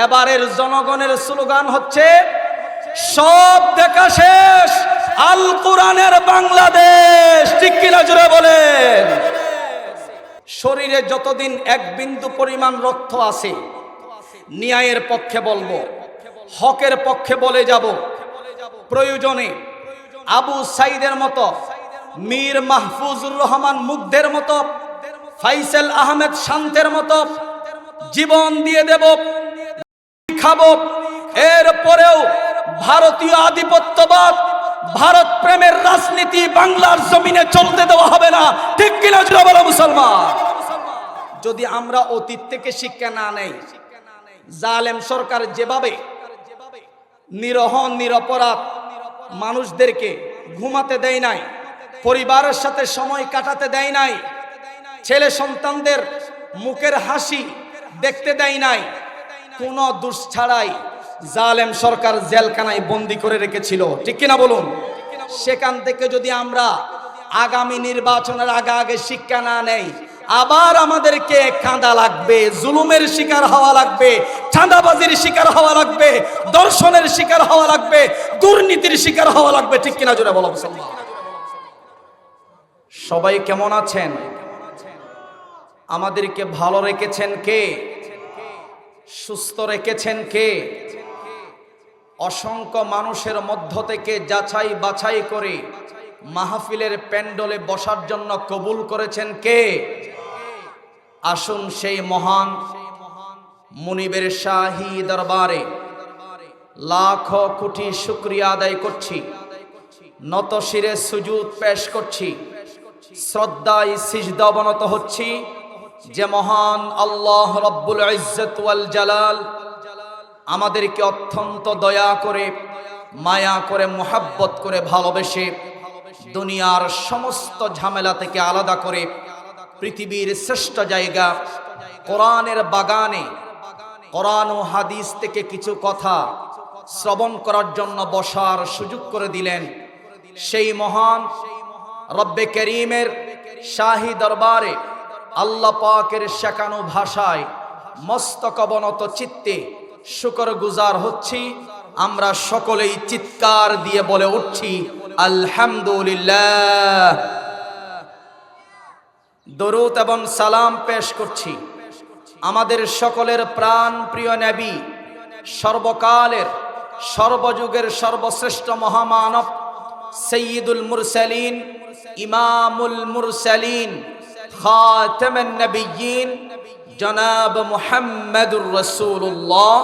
এবারের জনগণের স্লোগান হচ্ছে সব দেখা শেষ, আল কোরআনের বাংলাদেশ। ঠিক কিনা জোরে বলেন। শরীরে যতদিন এক বিন্দু পরিমাণ রক্ত আছে, ন্যায়ের পক্ষে বলবো, হকের পক্ষে বলে যাব। প্রয়োজনে আবু সাইদের মতো, মীর মাহফুজুর রহমান মুগ্ধের মতো, ফাইসাল আহমেদ শান্তের মতো জীবন দিয়ে দেব, খাবো। এরপরেও ভারতীয় আধিপত্যবাদ, ভারত প্রেমের রাজনীতি বাংলার জমিনে চলতে দেওয়া হবে না। ঠিক কিনা জোরে বলো মুসলমান। যদি আমরা অতীত থেকে শিক্ষা না নেই, জালেম সরকার যেভাবে নিরহ নিরপরাধ মানুষদেরকে ঘুমাতে দেয় নাই, পরিবারের সাথে সময় কাটাতে দেয় নাই, ছেলে সন্তানদের মুখের হাসি দেখতে দেয় নাই, কোনো দোষ ছাড়াই জালেম সরকার জেলখানায় বন্দি করে রেখেছিল। ঠিক কিনা বলুন। সেখান থেকে যদি আমরা আগামী নির্বাচনের আগে শিক্ষা না নেই, আবার আমাদেরকে কাঁদা লাগবে, জুলুমের শিকার হওয়া লাগবে, চাঁদাবাজির শিকার হওয়া লাগবে, দর্শনের শিকার হওয়া লাগবে, দুর্নীতির শিকার হওয়া লাগবে। ঠিক কিনা জোরে বলো মুসলমান। সবাই কেমন আছেন? আমাদেরকে ভালো রেখেছেন কে? সুস্থ রেখেছেন কে? অসংখ্য মানুষের মধ্য থেকে যাচাই বাছাই করে মাহফিলের প্যান্ডলে বসার জন্য কবুল করেছেন কে? আসুন সেই মহান মুনিবের শাহী দরবারে লাখো কোটি শুকরিয়া আদায় করছি, নত শিরে সুজুদ পেশ করছি, শ্রদ্ধায় সিজদা অবনত হচ্ছি যে মহান আল্লাহ রব্বুল ইজ্জত ওয়াল জালাল আমাদেরকে অত্যন্ত দয়া করে, মায়া করে, মুহাব্বত করে, ভালোবেসে দুনিয়ার সমস্ত ঝামেলা থেকে আলাদা করে পৃথিবীর শ্রেষ্ঠ জায়গা কোরআনের বাগানে কোরআন ও হাদিস থেকে কিছু কথা শ্রবণ করার জন্য বসার সুযোগ করে দিলেন। সেই মহান রব্বে করিমের শাহী দরবারে আল্লাহ পাকের শেখানো ভাষায় মস্তক অবনত চিত্তে শুকর গুজার হচ্ছি। আমরা সকলেই চিৎকার দিয়ে বলে উঠছি আলহামদুলিল্লাহ। দরুদ এবং সালাম পেশ করছি আমাদের সকলের প্রাণ প্রিয় নবী, সর্বকালের সর্বযুগের সর্বশ্রেষ্ঠ মহামানব, সাইয়্যিদুল মুরসালিন, ইমামুল মুরসালিন, খাতামুন নবিয়্যিন, জনাব মুহাম্মদুর রাসূলুল্লাহ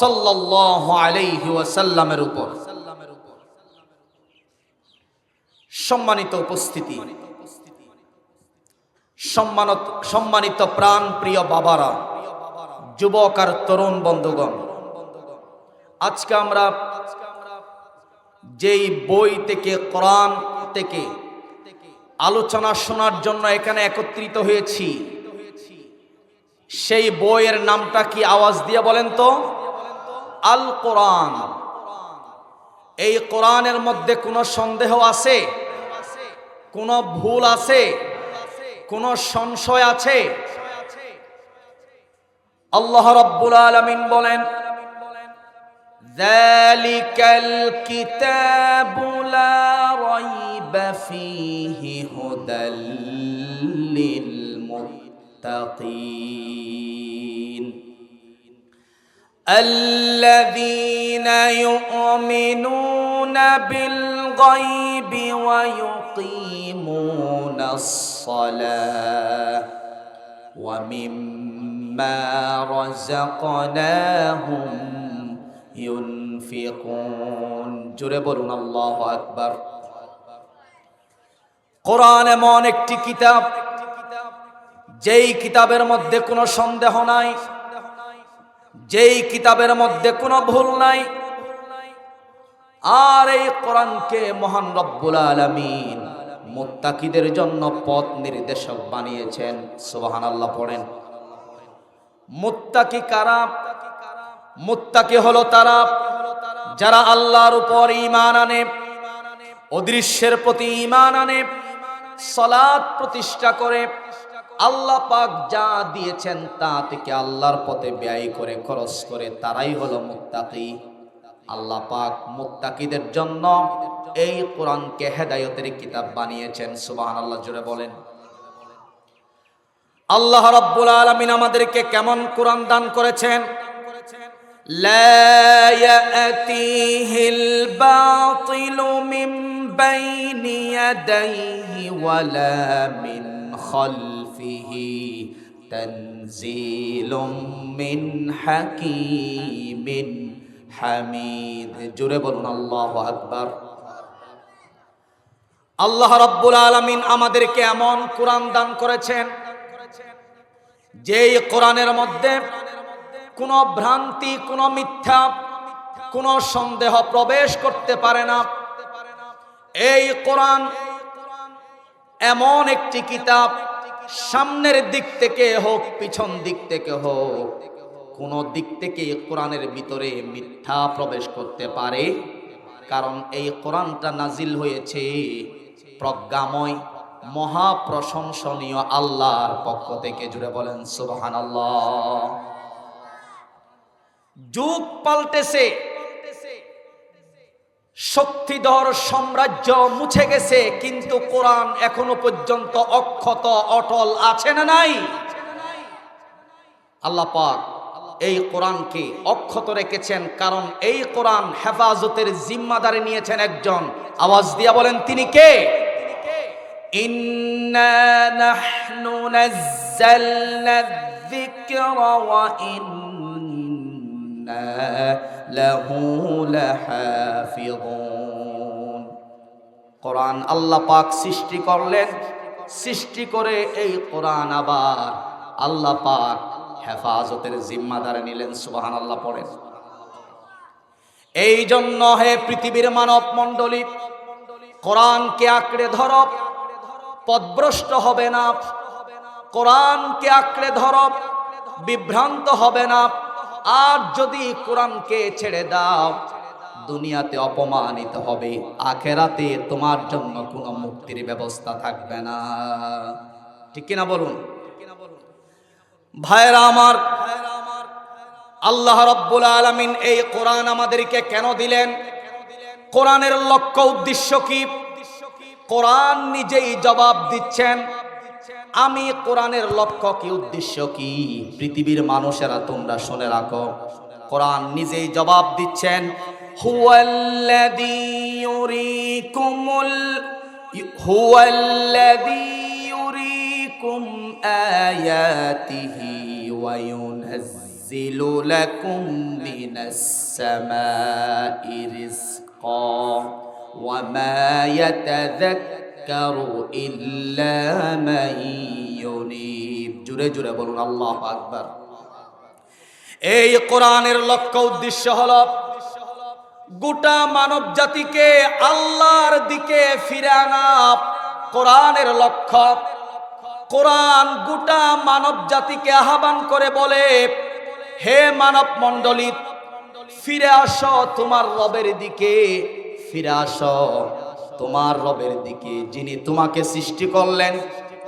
সাল্লাল্লাহু আলাইহি ওয়াসাল্লামের উপর। সম্মানিত উপস্থিতি, সম্মানিত প্রাণ প্রিয় বাবারা, যুবক আর তরুণ বন্ধুগণ, আজকে আমরা যেই বই থেকে, কোরআন থেকে আলোচনা শোনার জন্য এখানে একত্রিত হয়েছি, সেই বইয়ের নামটা কি? আওয়াজ দিয়ে বলেন তো। আল কোরআন। এই কোরআনের মধ্যে কোনো সন্দেহ আছে? কোনো ভুল আছে? কোনো সংশয় আছে? আল্লাহ রাব্বুল আলামিন বলেন, যালিকাল কিতাবু লা রাইবা ফীহি হুদাল লিল মুত্তাকিন আল্লাযীনা ইউমিনুনা বিল গায়বি ওয়া ইউকিমুনাস সালাহ ওয়া মিম্মা রাযাকনাহুম ইউনফিকুন। জোরে বলুন আল্লাহু আকবার। কোরআন এমন একটি কিতাব, যেই কিতাবের মধ্যে কোনো সন্দেহ নাই, যেই কিতাবের মধ্যে কোনো ভুল নাই। আর এই কোরআনকে মহান রব্বুল আলামিন মুত্তাকিদের জন্য পথ নির্দেশক বানিয়েছেন। সুবহানাল্লাহ পড়েন। মুত্তাকি কারা? মুত্তাকি হলো তারা যারা আল্লাহর উপর ঈমান আনে, অদৃশ্যের প্রতি ঈমান আনে, সালাত প্রতিষ্ঠা করে, আল্লাহ পাক যা দিয়েছেন তা থেকে আল্লাহর পথে ব্যয় করে খরচ করে তারাই হলো মুত্তাকি। আল্লাহ পাক মুত্তাকিদের জন্য এই কোরআনকে হেদায়েতের কিতাব বানিয়েছেন। সুবহানাল্লাহ, জোরে বলেন। আল্লাহ রাব্বুল আলামিন আমাদেরকে কেমন কোরআন দান করেছেন? লা ইয়াতিহিল বাতিলু মিন বাইনি ইয়াদাইহি ওয়ালা মিন খালফিহি তানজিলুম মিন হাকীমিন হামিদ। জোরে বলুন আল্লাহু আকবার। আল্লাহ রাব্বুল আলামিন আমাদেরকে এমন কোরআন দান করেছেন যেই কোরআনের মধ্যে কোনো ভ্রান্তি, কোনো মিথ্যা, কোনো সন্দেহ প্রবেশ করতে পারে না। এই কোরআন এমন একটি কিতাব, সামনের দিক থেকে হোক পিছন দিক থেকে হোক, কোনো দিক থেকে কোরআনের ভিতরে মিথ্যা প্রবেশ করতে পারে। কারণ এই কোরআনটা নাজিল হয়েছে প্রজ্ঞাময় মহাপ্রশংসনীয় আল্লাহর পক্ষ থেকে। জুড়ে বলেন সুবহানাল্লাহ। যুগ পাল্টেছে, শক্তিধর সাম্রাজ্য মুছে গেছে, কিন্তু কোরআন এখনো পর্যন্ত অক্ষত অটল আছে না নাই? আল্লাহ পাক এই কোরআনকে অক্ষত রেখেছেন, কারণ এই কোরআন হেফাজতের জিম্মাদারি নিয়েছেন একজন। আওয়াজ দিয়া বলেন তিনি কে? ইন্না নাহনু নাযালনা যিকরা ওয়া ইন্না লাহু লাহাফিযুন। কোরআন আল্লাহ পাক সৃষ্টি করলেন, সৃষ্টি করে এই কোরআন আবার আল্লাহ পাক হেফাজতের জিম্মাদারি নিলেন। সুবহানাল্লাহ পড়েন। এই জন্য হে পৃথিবীর মানব মণ্ডলী, কোরআনকে আঁকড়ে ধরো, পথভ্রষ্ট হবে না। কোরআনকে আঁকড়ে ধরো, বিভ্রান্ত হবে না। আর যদি কোরআনকে ছেড়ে দাও, দুনিয়াতে অপমানিত হবে, আখেরাতে তোমার জন্য কোনো মুক্তির ব্যবস্থা থাকবে না। ঠিক কিনা বলুন? ভাইরা আমার, আল্লাহ রাব্বুল আলামিন এই কোরআন আমাদেরকে কেন দিলেন? কোরআনের লক্ষ্য উদ্দেশ্য কি? কোরআন নিজেই জবাব দিচ্ছেন। আমি কোরআনের লক্ষ্য কি, উদ্দেশ্য কি, পৃথিবীর মানুষেরা তোমরা শুনে রাখো। কোরআন নিজেই জবাব দিচ্ছেন। হুয়াল্লাযী ইউরিকুম আয়াতিহি ওয়া ইউনাজ্জিলু লাকুম মিনাস সামাই রিজকা ওয়া মা ইয়াতাযাক্কারু ইল্লা মান ইউনীব। জুড়ে জুড়ে বলুন আল্লাহু আকবার। এই কোরআনের লক্ষ্য উদ্দেশ্য হলো গোটা মানব জাতিকে আল্লাহর দিকে ফিরে আনা। কোরআনের লক্ষ্য। কোরআন গোটা মানব জাতিকে আহ্বান করে বলে, হে মানব মণ্ডলী, ফিরে আসো তোমার রবের দিকে, ফিরে আসো তোমার রবের দিকে, যিনি তোমাকে সৃষ্টি করলেন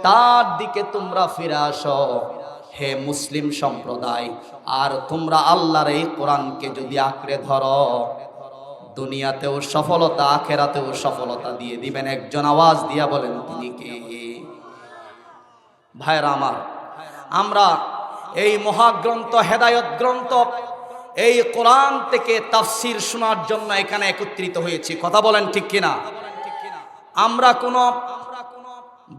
তার দিকে তোমরা ফিরে আসো। হে মুসলিম সম্প্রদায়, আর তোমরা আল্লাহর এই কোরআনকে যদি আঁকড়ে ধরো, দুনিয়াতেও সফলতা, আখেরাতেও সফলতা দিয়ে দিবেন। একজন আওয়াজ দিয়া বলেন তিনি কে? ভাইরা আমার, আমরা এই মহাগ্রন্থ, হেদায়েত গ্রন্থ, এই কোরআন থেকে তাফসীর শোনার জন্য এখানে একত্রিত হয়েছি। কথা বলেন ঠিক কিনা? আমরা কোনো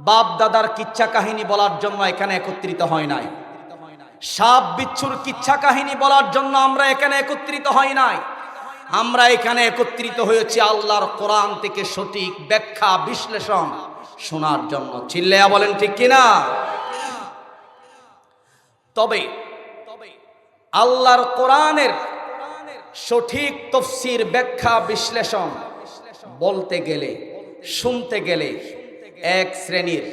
বাপ দাদার কিচ্ছা কাহিনী বলার জন্য এখানে একত্রিত হয় নাই। সাপ বিচ্ছুর কিচ্ছা কাহিনী বলার জন্য আমরা এখানে একত্রিত হয় নাই। আমরা এখানে একত্রিত হয়েছি আল্লাহর কোরআন থেকে সঠিক ব্যাখ্যা, বিশ্লেষণ শোনার জন্য। চিল্লায়া বলেন ঠিক কিনা? তবে আল্লাহর কোরআনের সঠিক তাফসীর, ব্যাখ্যা, বিশ্লেষণ বলতে গেলে, শুনতে গেলে এক শ্রেণীর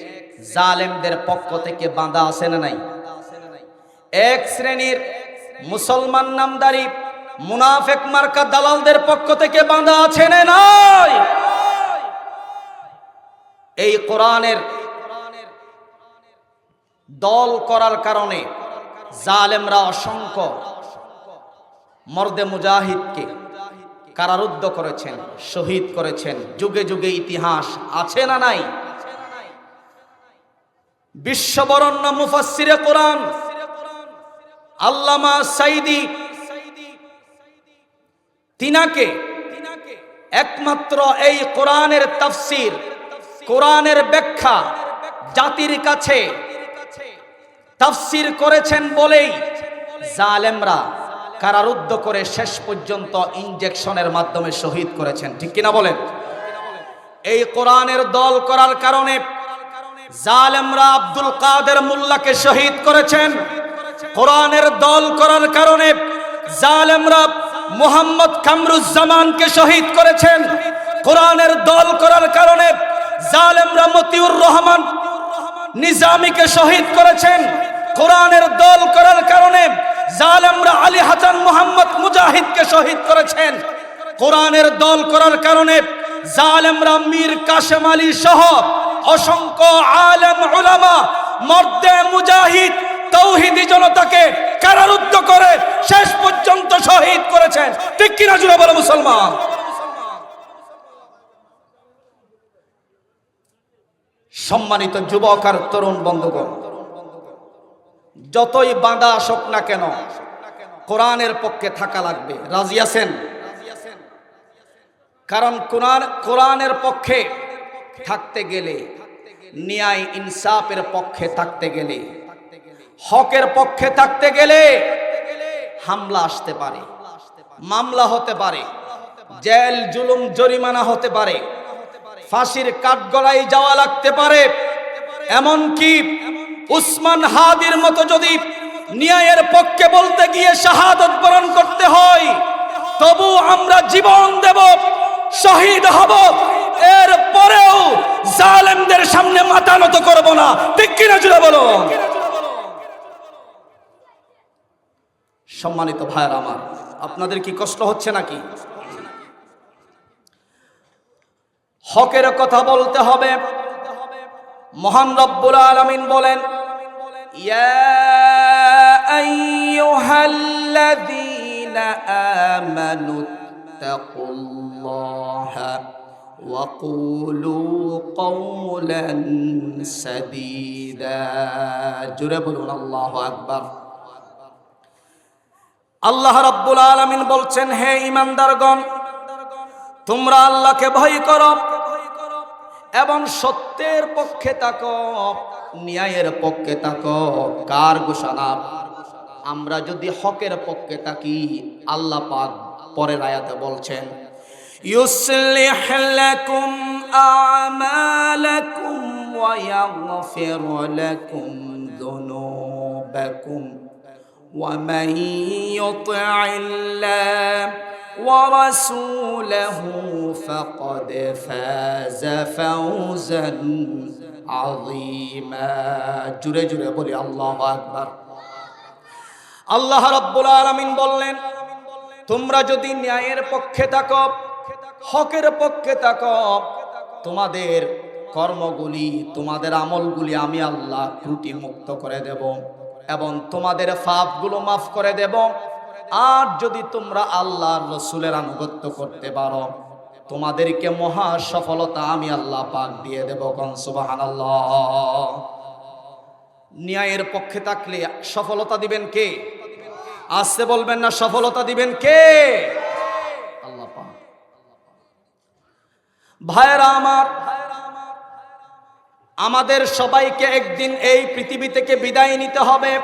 জালেমদের পক্ষ থেকে বাঁধা আছে না নাই? এক শ্রেণীর মুসলমান নামদারি মুনাফিক মার্কা দালালদের পক্ষ থেকে বাঁধা আছে না নাই? এই কোরআনের দল করার কারণে জালেমরা অসংখ্য মর্দে মুজাহিদকে কারারুদ্ধ করেছেন, শহীদ করেছেন। যুগে যুগে ইতিহাস আছে না নাই? বিশ্ববরণ্য মুফাসসিরে কোরআন আল্লামা সাইদি তিনাকে একমাত্র এই কোরআনের তাফসীর, কোরআনের ব্যাখ্যা জাতির কাছে তাফসীর করেছেন বলেই জালেমরা কারারুদ্ধ করে শেষ পর্যন্ত ইনজেকশনের মাধ্যমে শহীদ করেছেন। ঠিক কিনা বলেন? এই কোরআনের দল করার কারণে জালেমরা আব্দুল কাদের মোল্লাকে শহীদ করেছেন। কোরআনের দল করার কারণে জালেমরা মুহাম্মদ কামরুজ্জামানকে শহীদ করেছেন। কোরআনের দল করার কারণে জালেমরা মতিউর রহমান নিজামীকে শহীদ করেছেন। কোরআনের দল করার কারণে জালেমরা আলী হাসান মোহাম্মদ মুজাহিদকে শহীদ করেছেন। কোরআনের দল করার কারণে জালেমরা মীর কাশেম আলী সহ অসংখ্য আলেম উলামা মর্দে মুজাহিদ তৌহিদি জনতাকে কারারুদ্ধ করে শেষ পর্যন্ত শহীদ করেছেন। ঠিক কিনা জুড়ে বলো মুসলমান? সম্মানিত যুবক আর তরুণ বন্ধুগণ, যতই বাধা আসুক না কেন কোরআনের পক্ষে থাকা লাগবে। রাজি আছেন? কারণ কোরআনের পক্ষে থাকতে গেলে, ন্যায় ইনসাফের পক্ষে থাকতে গেলে, হকের পক্ষে থাকতে গেলে হামলা আসতে পারে, মামলা হতে পারে, জেল জুলুম জরিমানা হতে পারে, ফাঁসির কাঠগড়ায় যাওয়া লাগতে পারে। এমনকি উসমান হাদির মতো যদি ন্যায়ের পক্ষে বলতে গিয়ে শাহাদত বরণ করতে হয়, তবু আমরা জীবন দেব, শহীদ হব, এর পরেও জালেমদের সামনে মাথা নত করব না। ঠিক কিনা জুড়ে বলো? সম্মানিত ভাইরা আমার, আপনাদের কি কষ্ট হচ্ছে নাকি? হকের কথা বলতে হবে। মহান রব্বুল আলামিন বলেন, ইয়া আইয়ুহাল্লাযীনা আমানু তাকুল্লাহা ওয়া কুলু কওলান সাদীদা। জোরে বলুন আল্লাহু আকবার। আল্লাহ রাব্বুল আলামিন বলছেন, হে ঈমানদারগণ, তোমরা আল্লাহকে ভয় করো এবং সত্যের পক্ষে থাকো, ন্যায়ের পক্ষে থাকো। কার ঘোষণা? আমরা যদি হকের পক্ষে থাকি, আল্লাহ পাক পরের আয়াতে বলছেন, ইউসলিহ লাকুম আমালাকুম ওয়া ইয়াগফির লাকুম যুনুবাকুম ওয়া মান ইউতি'ইল্লাহ ورسوله فقد فاز فوزا عظيما। জুরে জুরে বলি আল্লাহু আকবার। আল্লাহ রাব্বুল আলামিন বললেন, তোমরা যদি ন্যায়ের পক্ষে থাকো, হকের পক্ষে থাকো, তোমাদের কর্মগুলি, তোমাদের আমলগুলি আমি আল্লাহ ত্রুটি মুক্ত করে দেব এবং তোমাদের পাপগুলো মাফ করে দেব। আর যদি তোমরা আল্লাহর রাসূলের আনুগত্য করতে পারো, তোমাদেরকে মহা সফলতা আমি আল্লাহ পাক দিয়ে দেব। কোন সুবহানাল্লাহ। ন্যায়ের পক্ষে থাকলে সফলতা দিবেন কে? আসতে বলবেন না, সফলতা দিবেন কে? আল্লাহ পাক। ভাইরা আমার, আমাদের সবাইকে একদিন এই পৃথিবী থেকে বিদায় নিতে হবে।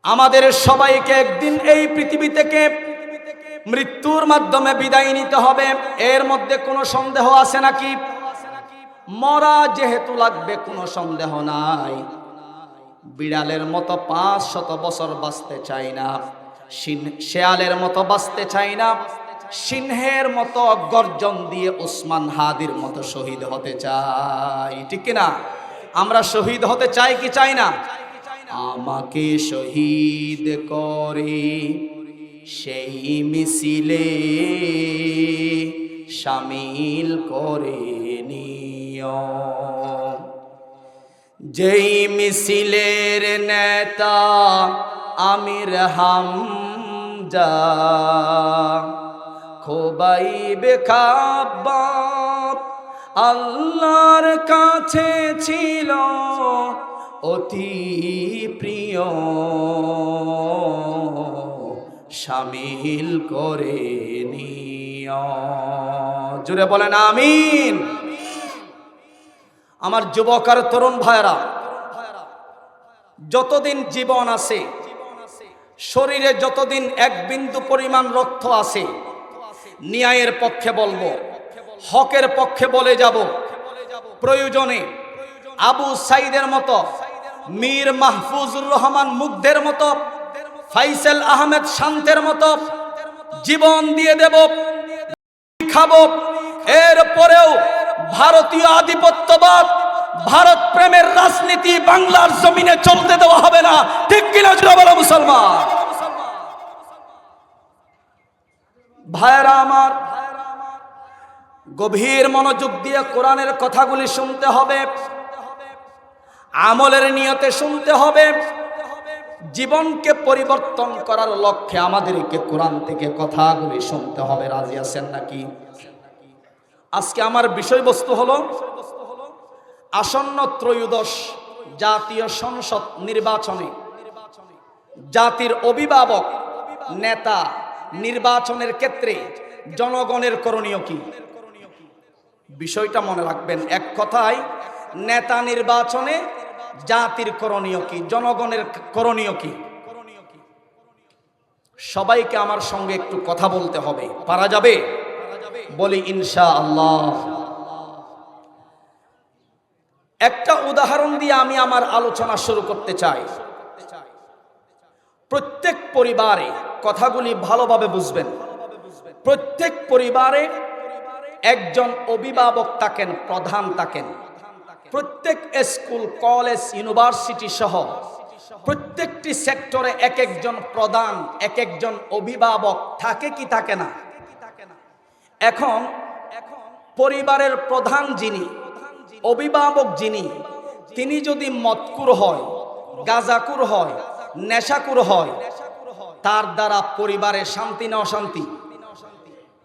আমাদের সবাইকে একদিন এই পৃথিবী থেকে মৃত্যুর মাধ্যমে বিদায় নিতে হবে। এর মধ্যে কোনো সন্দেহ আছে নাকি? মরা যেহেতু লাগবে, কোনো সন্দেহ নাই। বিড়ালের মতো 500 বছর বাঁচতে চাই না, শেয়ালের মতো বাঁচতে চাই না, সিংহের মতো গর্জন দিয়ে উসমান হাদির মতো শহীদ হতে চাই। ঠিক কিনা? আমরা শহীদ হতে চাই কি চাই না? আমাকে শহীদ করে সেই মিছিলে শামিল করে নিও, যেই মিছিলের নেতা আমির হামজা, খোবাইবে খাব্বাব আল্লাহর কাছে ছিল অতি প্রিয়, শামিল করে নিও। জুড়ে বলেন আমিন। আমার যুবক আর তরুণ ভাইরা, যতদিন জীবন আছে, শরীরে যতদিন এক বিন্দু পরিমাণ রক্ত আছে, ন্যায়ের পক্ষে বলবো, হকের পক্ষে বলে যাব। প্রয়োজনে আবু সাইদের মতো, মীর মাহফুজুর রহমান মুগ্ধের মতো, ফাইসাল আহমেদ শান্তের মতো জীবন দিয়ে দেব, খাবো। এরপরেও ভারতীয় আধিপত্যবাদ, ভারত প্রেমের রাজনীতি বাংলার জমিনে চলতে দেওয়া হবে না। ঠিক কিনা জোরে বলো মুসলমান ভাইরা আমার। গভীর মনোযোগ দিয়ে কোরআনের কথাগুলি শুনতে হবে, আমলের নিয়তে শুনতে হবে। জীবনকে পরিবর্তন করার লক্ষ্যে আমাদেরকে কোরআন থেকে কথাগুলি শুনতে হবে। রাজি আছেন নাকি? আজকে আমার বিষয়বস্তু হলো আসন্ন ত্রয়োদশ জাতীয় সংসদ নির্বাচনে জাতির অভিভাবক নেতা নির্বাচনের ক্ষেত্রে জনগণের করণীয় কি। বিষয়টা মনে রাখবেন। এক কথায়, নেতা নির্বাচনে জাতির করণীয় কি, জনগণের করণীয় কি। সবাইকে আমার সঙ্গে একটু কথা বলতে হবে। পারা যাবে? বলি ইনশাআল্লাহ। একটা উদাহরণ দিয়ে আমি আমার আলোচনা শুরু করতে চাই। প্রত্যেক পরিবারে, কথাগুলি ভালোভাবে বুঝবেন, প্রত্যেক পরিবারে একজন অভিভাবক থাকেন, প্রধান থাকেন। প্রত্যেক স্কুল, কলেজ, ইউনিভার্সিটি সহ প্রত্যেকটি সেক্টরে এক একজন প্রধান, এক একজন অভিভাবক থাকে কি থাকে না? এখন পরিবারের প্রধান যিনি, অভিভাবক যিনি, তিনি যদি মদকুর হয়, গাঁজাকুর হয়, নেশাকুর হয়, তার দ্বারা পরিবারে শান্তি না অশান্তি?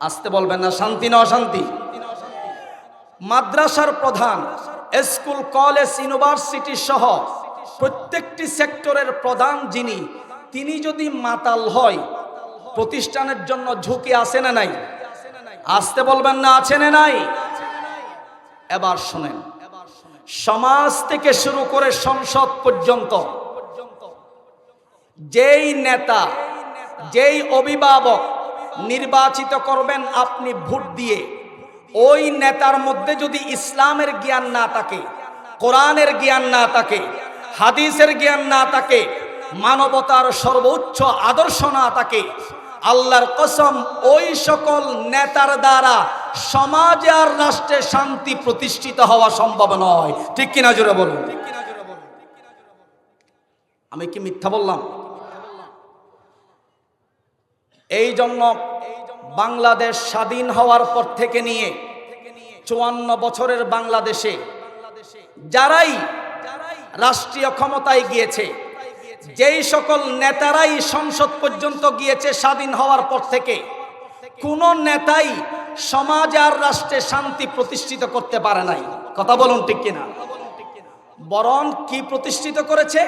আসতে বলবেন না, শান্তি না অশান্তি? মাদ্রাসার প্রধান, স্কুল, কলেজ, ইউনিভার্সিটি সহ প্রত্যেকটি সেক্টরের প্রধান যিনি, তিনি যদি মাতাল হয়, প্রতিষ্ঠানের জন্য ঝুঁকি আছে না নাই? আসতে বলবেন না, আছে না নাই? এবার শুনেন, সমাজ থেকে শুরু করে সংসদ পর্যন্ত যেই নেতা, যেই অভিভাবক নির্বাচিত করবেন আপনি ভোট দিয়ে, ওই নেতার মধ্যে যদি ইসলামের জ্ঞান না থাকে, কোরআনের জ্ঞান না থাকে, হাদিসের জ্ঞান না থাকে, মানবতার সর্বোচ্চ আদর্শ না থাকে, আল্লাহর কসম ওই সকল নেতার দ্বারা সমাজে আর রাষ্ট্রে শান্তি প্রতিষ্ঠিত হওয়া সম্ভব নয়। ঠিক কিনা জোরে বলুন। আমি কি মিথ্যা বললাম? এই জন্য বাংলাদেশ স্বাধীন হওয়ার পর থেকে নিয়ে 54 বছরের বাংলাদেশে যারাই রাষ্ট্রীয় ক্ষমতায় গিয়েছে, যেই সকল নেতারাই সংসদ পর্যন্ত গিয়েছে স্বাধীন হওয়ার পর থেকে, কোন নেতাই সমাজ আর রাষ্ট্রে শান্তি প্রতিষ্ঠিত করতে পারে নাই। কথা বলুন ঠিক কিনা? বরং কি প্রতিষ্ঠিত করেছে?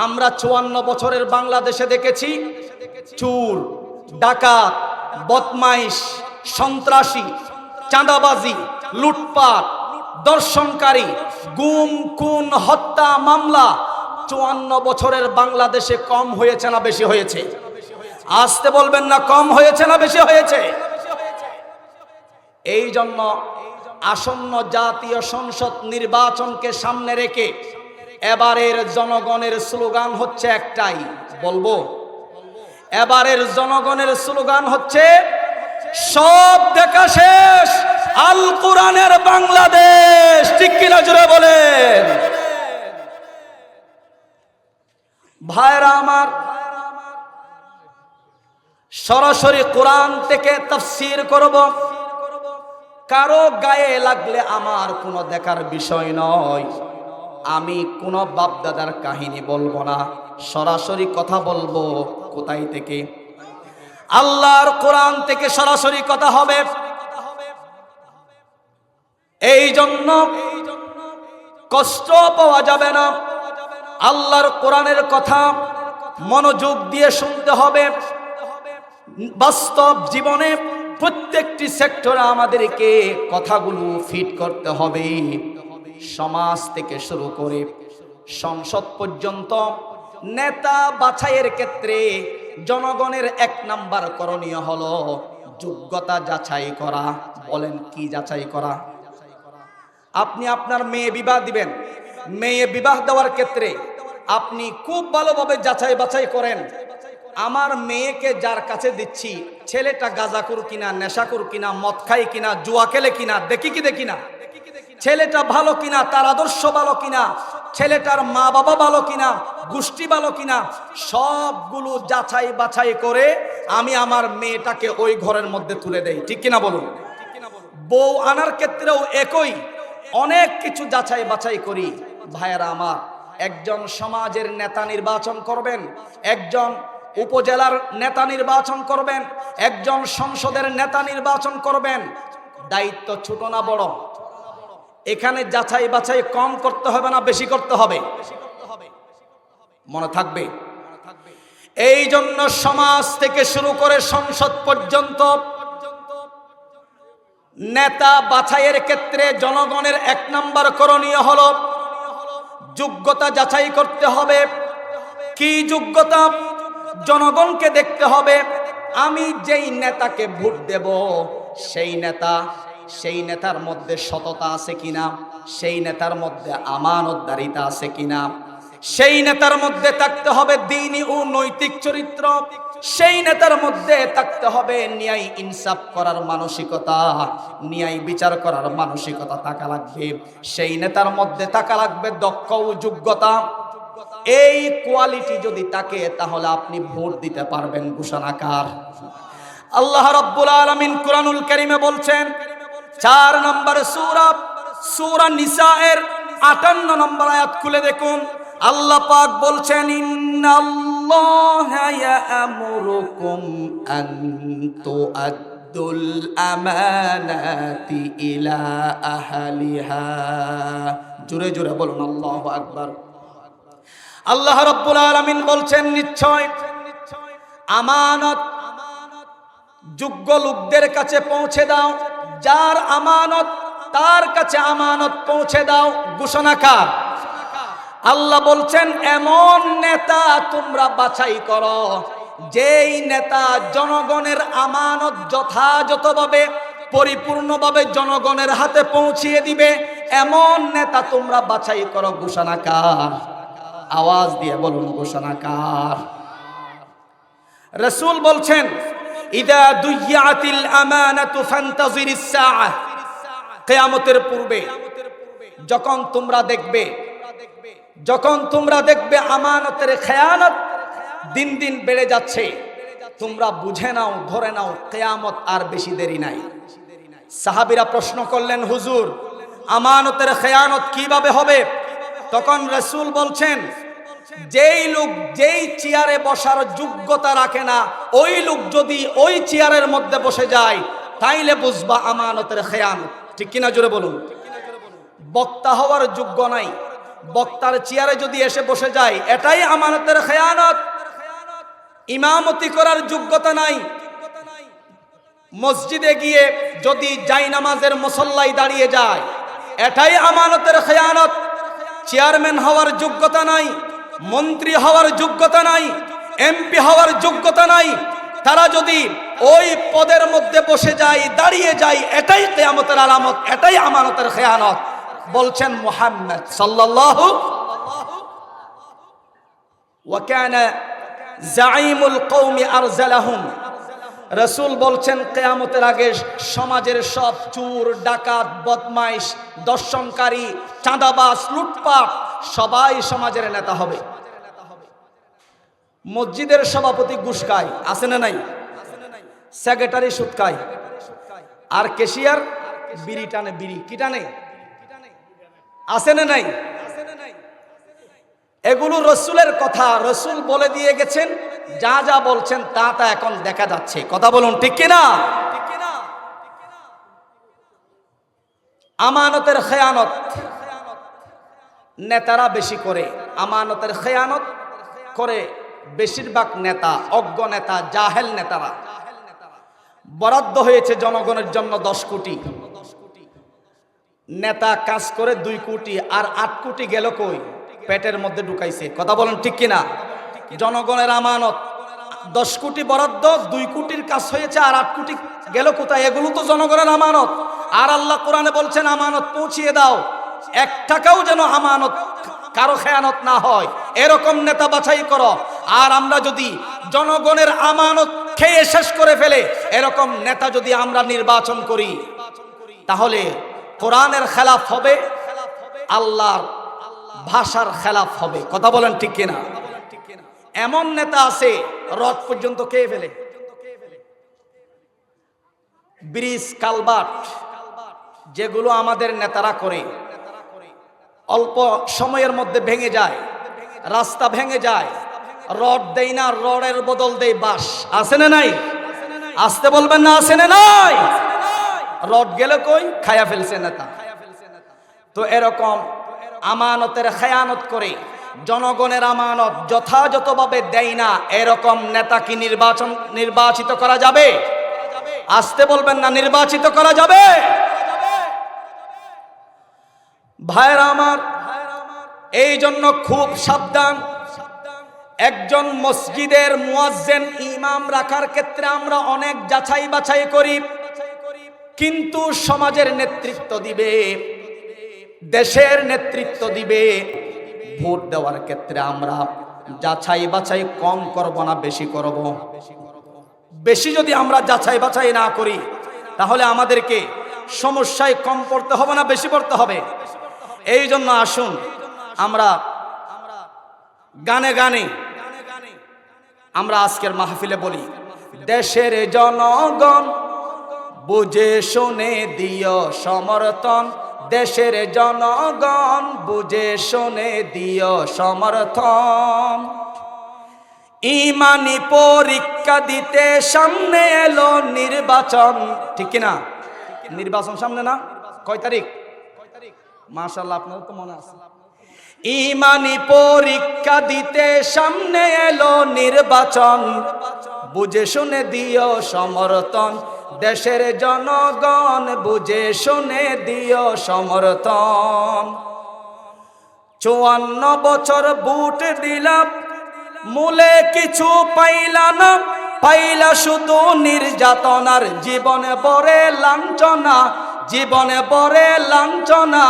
আমরা 54 বছরের বাংলাদেশে দেখেছি চোর, ডাকাত, বদমাইশ, সন্ত্রাসী, চাঁদাবাজি, লুটপাট, দর্শনকারী, গুম, খুন, হত্যা মামলা 54 বছরের বাংলাদেশে কম হয়েছে না বেশি হয়েছে? আসতে বলবেন না, কম হয়েছে না বেশি হয়েছে? এই জন্য আসন্ন জাতীয় সংসদ নির্বাচনকে সামনে রেখে এবারের জনগণের স্লোগান হচ্ছে একটাই, বলবো এবারের জনগণের স্লোগান হচ্ছে সব দেখা শেষ, আল কোরআনের বাংলাদেশ। ঠিক কিনা জোরে বলেন ভাইরা আমার। সরাসরি কোরআন থেকে তাফসীর করব, কারো গায়ে লাগলে আমার কোনো দেখার বিষয় নয়। আমি কোনো বাপদাদার কাহিনী বলবো না, সরাসরি কথা বলবো। কোথায় থেকে? আল্লাহর কোরআন থেকে সরাসরি কথা হবে। এই জন্য কষ্ট পাওয়া যাবে না। আল্লাহর কোরআনের কথা মনোযোগ দিয়ে শুনতে হবে। বাস্তব জীবনে প্রত্যেকটি সেক্টরে আমাদেরকে কথাগুলো ফিট করতে হবে। সমাজ থেকে শুরু করে সংসদ পর্যন্ত নেতা বাছাইয়ের ক্ষেত্রে জনগণের 1 নাম্বার করণীয় হলো যোগ্যতা যাচাই করা। বলেন, কি যাচাই করা? আপনি আপনার মেয়ে বিবাহ দিবেন, মেয়ে বিবাহ দেওয়ার ক্ষেত্রে আপনি খুব ভালোভাবে যাচাই বাছাই করেন। আমার মেয়েকে যার কাছে দিচ্ছি, ছেলেটা গাঁজাখোর কিনা, নেশাখোর কিনা, মদ খায় কিনা, জুয়া খেলে কিনা, দেখি কি দেখি না, ছেলেটা ভালো কিনা, তার আদর্শ ভালো কিনা, ছেলেটার মা বাবা ভালো কিনা, গোষ্ঠী ভালো কিনা, সবগুলো যাচাই বাছাই করে আমি আমার মেয়েটাকে ওই ঘরের মধ্যে তুলে দেই। ঠিক কিনা বলুন? বউ আনার ক্ষেত্রেও একই, অনেক কিছু যাচাই বাছাই করি। ভাইয়েরা আমার, একজন সমাজের নেতা নির্বাচন করবেন, একজন উপজেলার নেতা নির্বাচন করবেন, একজন সংসদের নেতা নির্বাচন করবেন, দায়িত্ব ছোট না বড়? এখানে যাচাই বাছাই কম করতে হবে না বেশি করতে হবে? মনে থাকবে। এই জন্য সমাজ থেকে শুরু করে সংসদ পর্যন্ত নেতা বাছাইয়ের ক্ষেত্রে জনগণের 1 নাম্বার করণীয় হলো যোগ্যতা যাচাই করতে হবে। কি যোগ্যতা? জনগণকে দেখতে হবে আমি যেই নেতাকে ভোট দেব সেই নেতার মধ্যে সততা আছে কিনা, সেই নেতার মধ্যে আমানতদারিতা আছে কিনা, সেই নেতার মধ্যে থাকতে হবে দ্বীনি ও নৈতিক চরিত্র, সেই নেতার মধ্যে থাকতে হবে ন্যায় ইনসাফ করার মানসিকতা, ন্যায় বিচার করার মানসিকতা থাকা লাগবে, সেই নেতার মধ্যে থাকা লাগবে দক্ষ ও যোগ্যতা। এই কোয়ালিটি যদি থাকে তাহলে আপনি ভোট দিতে পারবেন। ঘোষণাকার আল্লাহ রাব্বুল আলামিন কুরআনুল কারীমে বলছেন, 4 নম্বর সূরা নিসায়ের 58 নম্বর আয়াত খুলে দেখুন। আল্লাহ পাক বলছেন, ইন্নাল্লাহা ইয়া'মুরুকুম আন তুআদ্দুল আমানাতি ইলা আহলিহা। জোরে জোরে বলুন আল্লাহু আকবার। আল্লাহ রাব্বুল আলামিন বলছেন, নিশ্চয় আমানত যোগ্য লোকদের কাছে পৌঁছে দাও, যার আমানত তার কাছে আমানত পৌঁছে দাও। ঘোষণাকার আল্লাহ বলছেন, এমন নেতা তোমরা বাছাই করো যেই নেতা জনগণের আমানত যথাযথভাবে পরিপূর্ণভাবে জনগণের হাতে পৌঁছিয়ে দিবে, এমন নেতা তোমরা বাছাই করো। ঘোষণাকার আওয়াজ দিয়ে বলুন, ঘোষণাকার। রাসূল বলছেন, ইদা দুইয়াতিল আমানাতু ফান্তাজিরিস সাআহ। কিয়ামতের পূর্বে যখন তোমরা দেখবে আমানতের খেয়ানত দিন দিন বেড়ে যাচ্ছে, তোমরা বুঝে নাও, ধরে নাও কিয়ামত আর বেশি দেরি নাই। সাহাবীরা প্রশ্ন করলেন, হুজুর আমানতের খেয়ানত কিভাবে হবে? তখন রাসূল বলছেন, যেই লোক যেই চেয়ারে বসার যোগ্যতা রাখে না, ওই লোক যদি ওই চেয়ারের মধ্যে বসে যায় তাইলে বুঝবা আমানতের খেয়ানত। ঠিক কিনা জোরে বলুন। বক্তা হওয়ার যোগ্য নাই, বক্তার চেয়ারে যদি এসে বসে যায় এটাই আমানতের খেয়ানত। ইমামতি করার যোগ্যতা নাই, মসজিদে গিয়ে যদি জায়নামাজের মুসল্লায় দাঁড়িয়ে যায় এটাই আমানতের খেয়ানত। চেয়ারম্যান হওয়ার যোগ্যতা নাই, মন্ত্রী হওয়ার যোগ্যতা নাই, এমপি হওয়ার যোগ্যতা নাই, তারা যদি ওই পদের মধ্যে বসে যায়, দাঁড়িয়ে যায়, এটাই কিয়ামতের আলামত, এটাই আমানতের খেয়ানত। বলছেন মুহাম্মদ সাল্লাল্লাহু ওয়া কানা জাঈমুল কওমি আরজালাহুম। রাসূল বলছেন, কিয়ামতের আগে সমাজের সব চোর, ডাকাত, বদমাইশ, দর্শনকারী, চাঁদাবাজ, লুটপাট সবাই সমাজের নেতা হবে। মসজিদের সভাপতি ঘুষ খায়, আছে না নাই? সেক্রেটারি সুদ খায়, আর ক্যাশিয়ার বিড়ি টানে। বিড়ি কি টানে? আছে না নাই? এগুলো রসুলের কথা, রসুল বলে দিয়ে গেছেন, যা যা বলছেন তা তা এখন দেখা যাচ্ছে। কথা বলুন ঠিক কিনা? আমানতের খেয়ানত নেতারা বেশি করে, আমানতের খেয়ানত করে বেশিরভাগ নেতা, অজ্ঞ নেতা, জাহেল নেতারা। বরাদ্দ হয়েছে জনগণের জন্য 10 কোটি, নেতা কাজ করে 2 কোটি, আর 8 কোটি গেল কই? পেটের মধ্যে ঢুকাইছে। কথা বলেন ঠিক কিনা? জনগণের আমানত 10 কোটি বরাদ্দ, 2 কোটির কাজ হয়েছে, আর 8 কোটি গেল কোথায়? এগুলো তো জনগণের আমানত। আর আল্লাহ কোরআনে বলছেন আমানত পৌঁছিয়ে দাও, 1 টাকাও যেন আমানত কারো খেয়ানত না হয়, এরকম নেতা বাছাই করো। আর আমরা যদি জনগণের আমানত খেয়ে শেষ করে ফেলে এরকম নেতা যদি আমরা নির্বাচন করি, তাহলে কোরআনের খেলাফ হবে, আল্লাহর ভাষার খেলাফ হবে। কথা বলেন ঠিক কিনা? এমন নেতা আছে রড পর্যন্ত খেয়ে ফেলে, ব্রিজ কালভার্ট যেগুলো আমাদের নেতারা করে অল্প সময়ের মধ্যে ভেঙে যায়, রাস্তা ভেঙে যায়, রড দেয় না, রডের বদল দেয় বাঁশ। আছে না নাই? আসতে বলবেন না, আছে না নাই? রড গেলে কই? খায়া ফেলছে নেতা। তো এরকম আমানতের খেয়ানত করে জনগণের আমানত যথাযথভাবে দেয় না, এরকম নেতা কি নির্বাচিত করা যাবে? আসতে বলবেন না, নির্বাচিত করা যাবে? ভাইরা আমার, এই জন্য খুব সাবধান। একজন মসজিদের মুয়াজ্জিন ইমাম রাখার ক্ষেত্রে আমরা অনেক যাচাই বাছাই করি, কিন্তু সমাজের নেতৃত্ব দিবে, দেশের নেতৃত্ব দিবে, ভোট দেওয়ার ক্ষেত্রে আমরা যাচাই বাছাই কম করব না, বেশি করব। বেশি যদি আমরা যাচাই বাছাই না করি তাহলে আমাদেরকে সমস্যায় কম পড়তে হবে না, বেশি পড়তে হবে। এই জন্য আসুন আমরা গানে গানে আমরা আজকের মাহফিলে বলি, দেশের জনগণ বুঝে শুনে দিও সমর্থন, দেশের জনগণ বুঝে শুনে দিও সমর্থন। ইমানি পরীক্ষা দিতে সামনে এলো নির্বাচন। ঠিক কিনা? নির্বাচন সামনে না? কয় তারিখ? মাশাআল্লাহ, আপনাদের তো মনে আছে। ইমানি পরীক্ষা দিতে সামনে এলো নির্বাচন, বুঝে শুনে দিও সমর্থন, দেশের জনগণ বুঝে শুনে দিও সমর্থন। 54 বছর ভোট দিলাম, মূলে কিছু পাইলা না, পাইলা শুধু নির্যাতনার, জীবনে বরে লাঞ্ছনা, জীবনে বরে লাঞ্ছনা।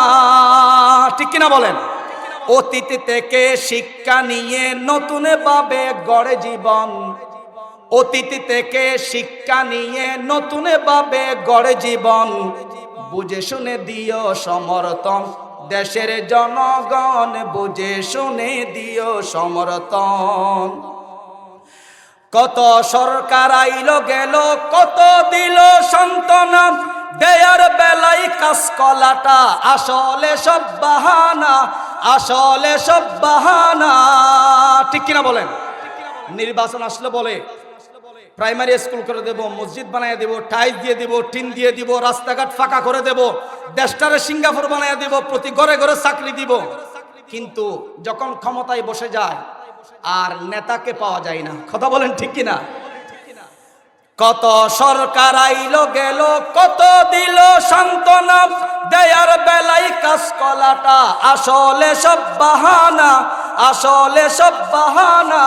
ঠিক কিনা বলেন? অতীত থেকে শিক্ষা নিয়ে নতুন ভাবে গড়ে জীবন, অতীত থেকে শিক্ষা নিয়ে নতুন ভাবে গড়ে জীবন, বুঝে শুনে দিও সমর্থন, দেশের জনগণ বুঝে শুনে দিও সমর্থন। কত সরকার আইলো গেল, কত দিল সান্ত্বনা, দেয়ার বেলায় কাঁচকলাটা আসলে সব বাহানা, আসলে সব বাহানা। ঠিক কিনা বলেন? নির্বাচন আসলে বলে প্রাইমারি স্কুল করে দেব, মসজিদ বানিয়ে দেব, টাইলস দিয়ে দিব, টিন দিয়ে দিব, রাস্তাঘাট ফাঁকা করে দেব, দেশটারে সিঙ্গাপুর বানিয়ে দেব, প্রতি ঘরে ঘরে চাকরি দিব। কিন্তু যখন ক্ষমতায় বসে যায় আর নেতাকে পাওয়া যায় না। কথা বলেন ঠিক কিনা? কত সরকার আইলো গেল, কত দিল সান্ত্বনা, দেয়ার বেলায় কাঁচকলাটা আসলে সব বাহানা, আসলে সব বাহানা।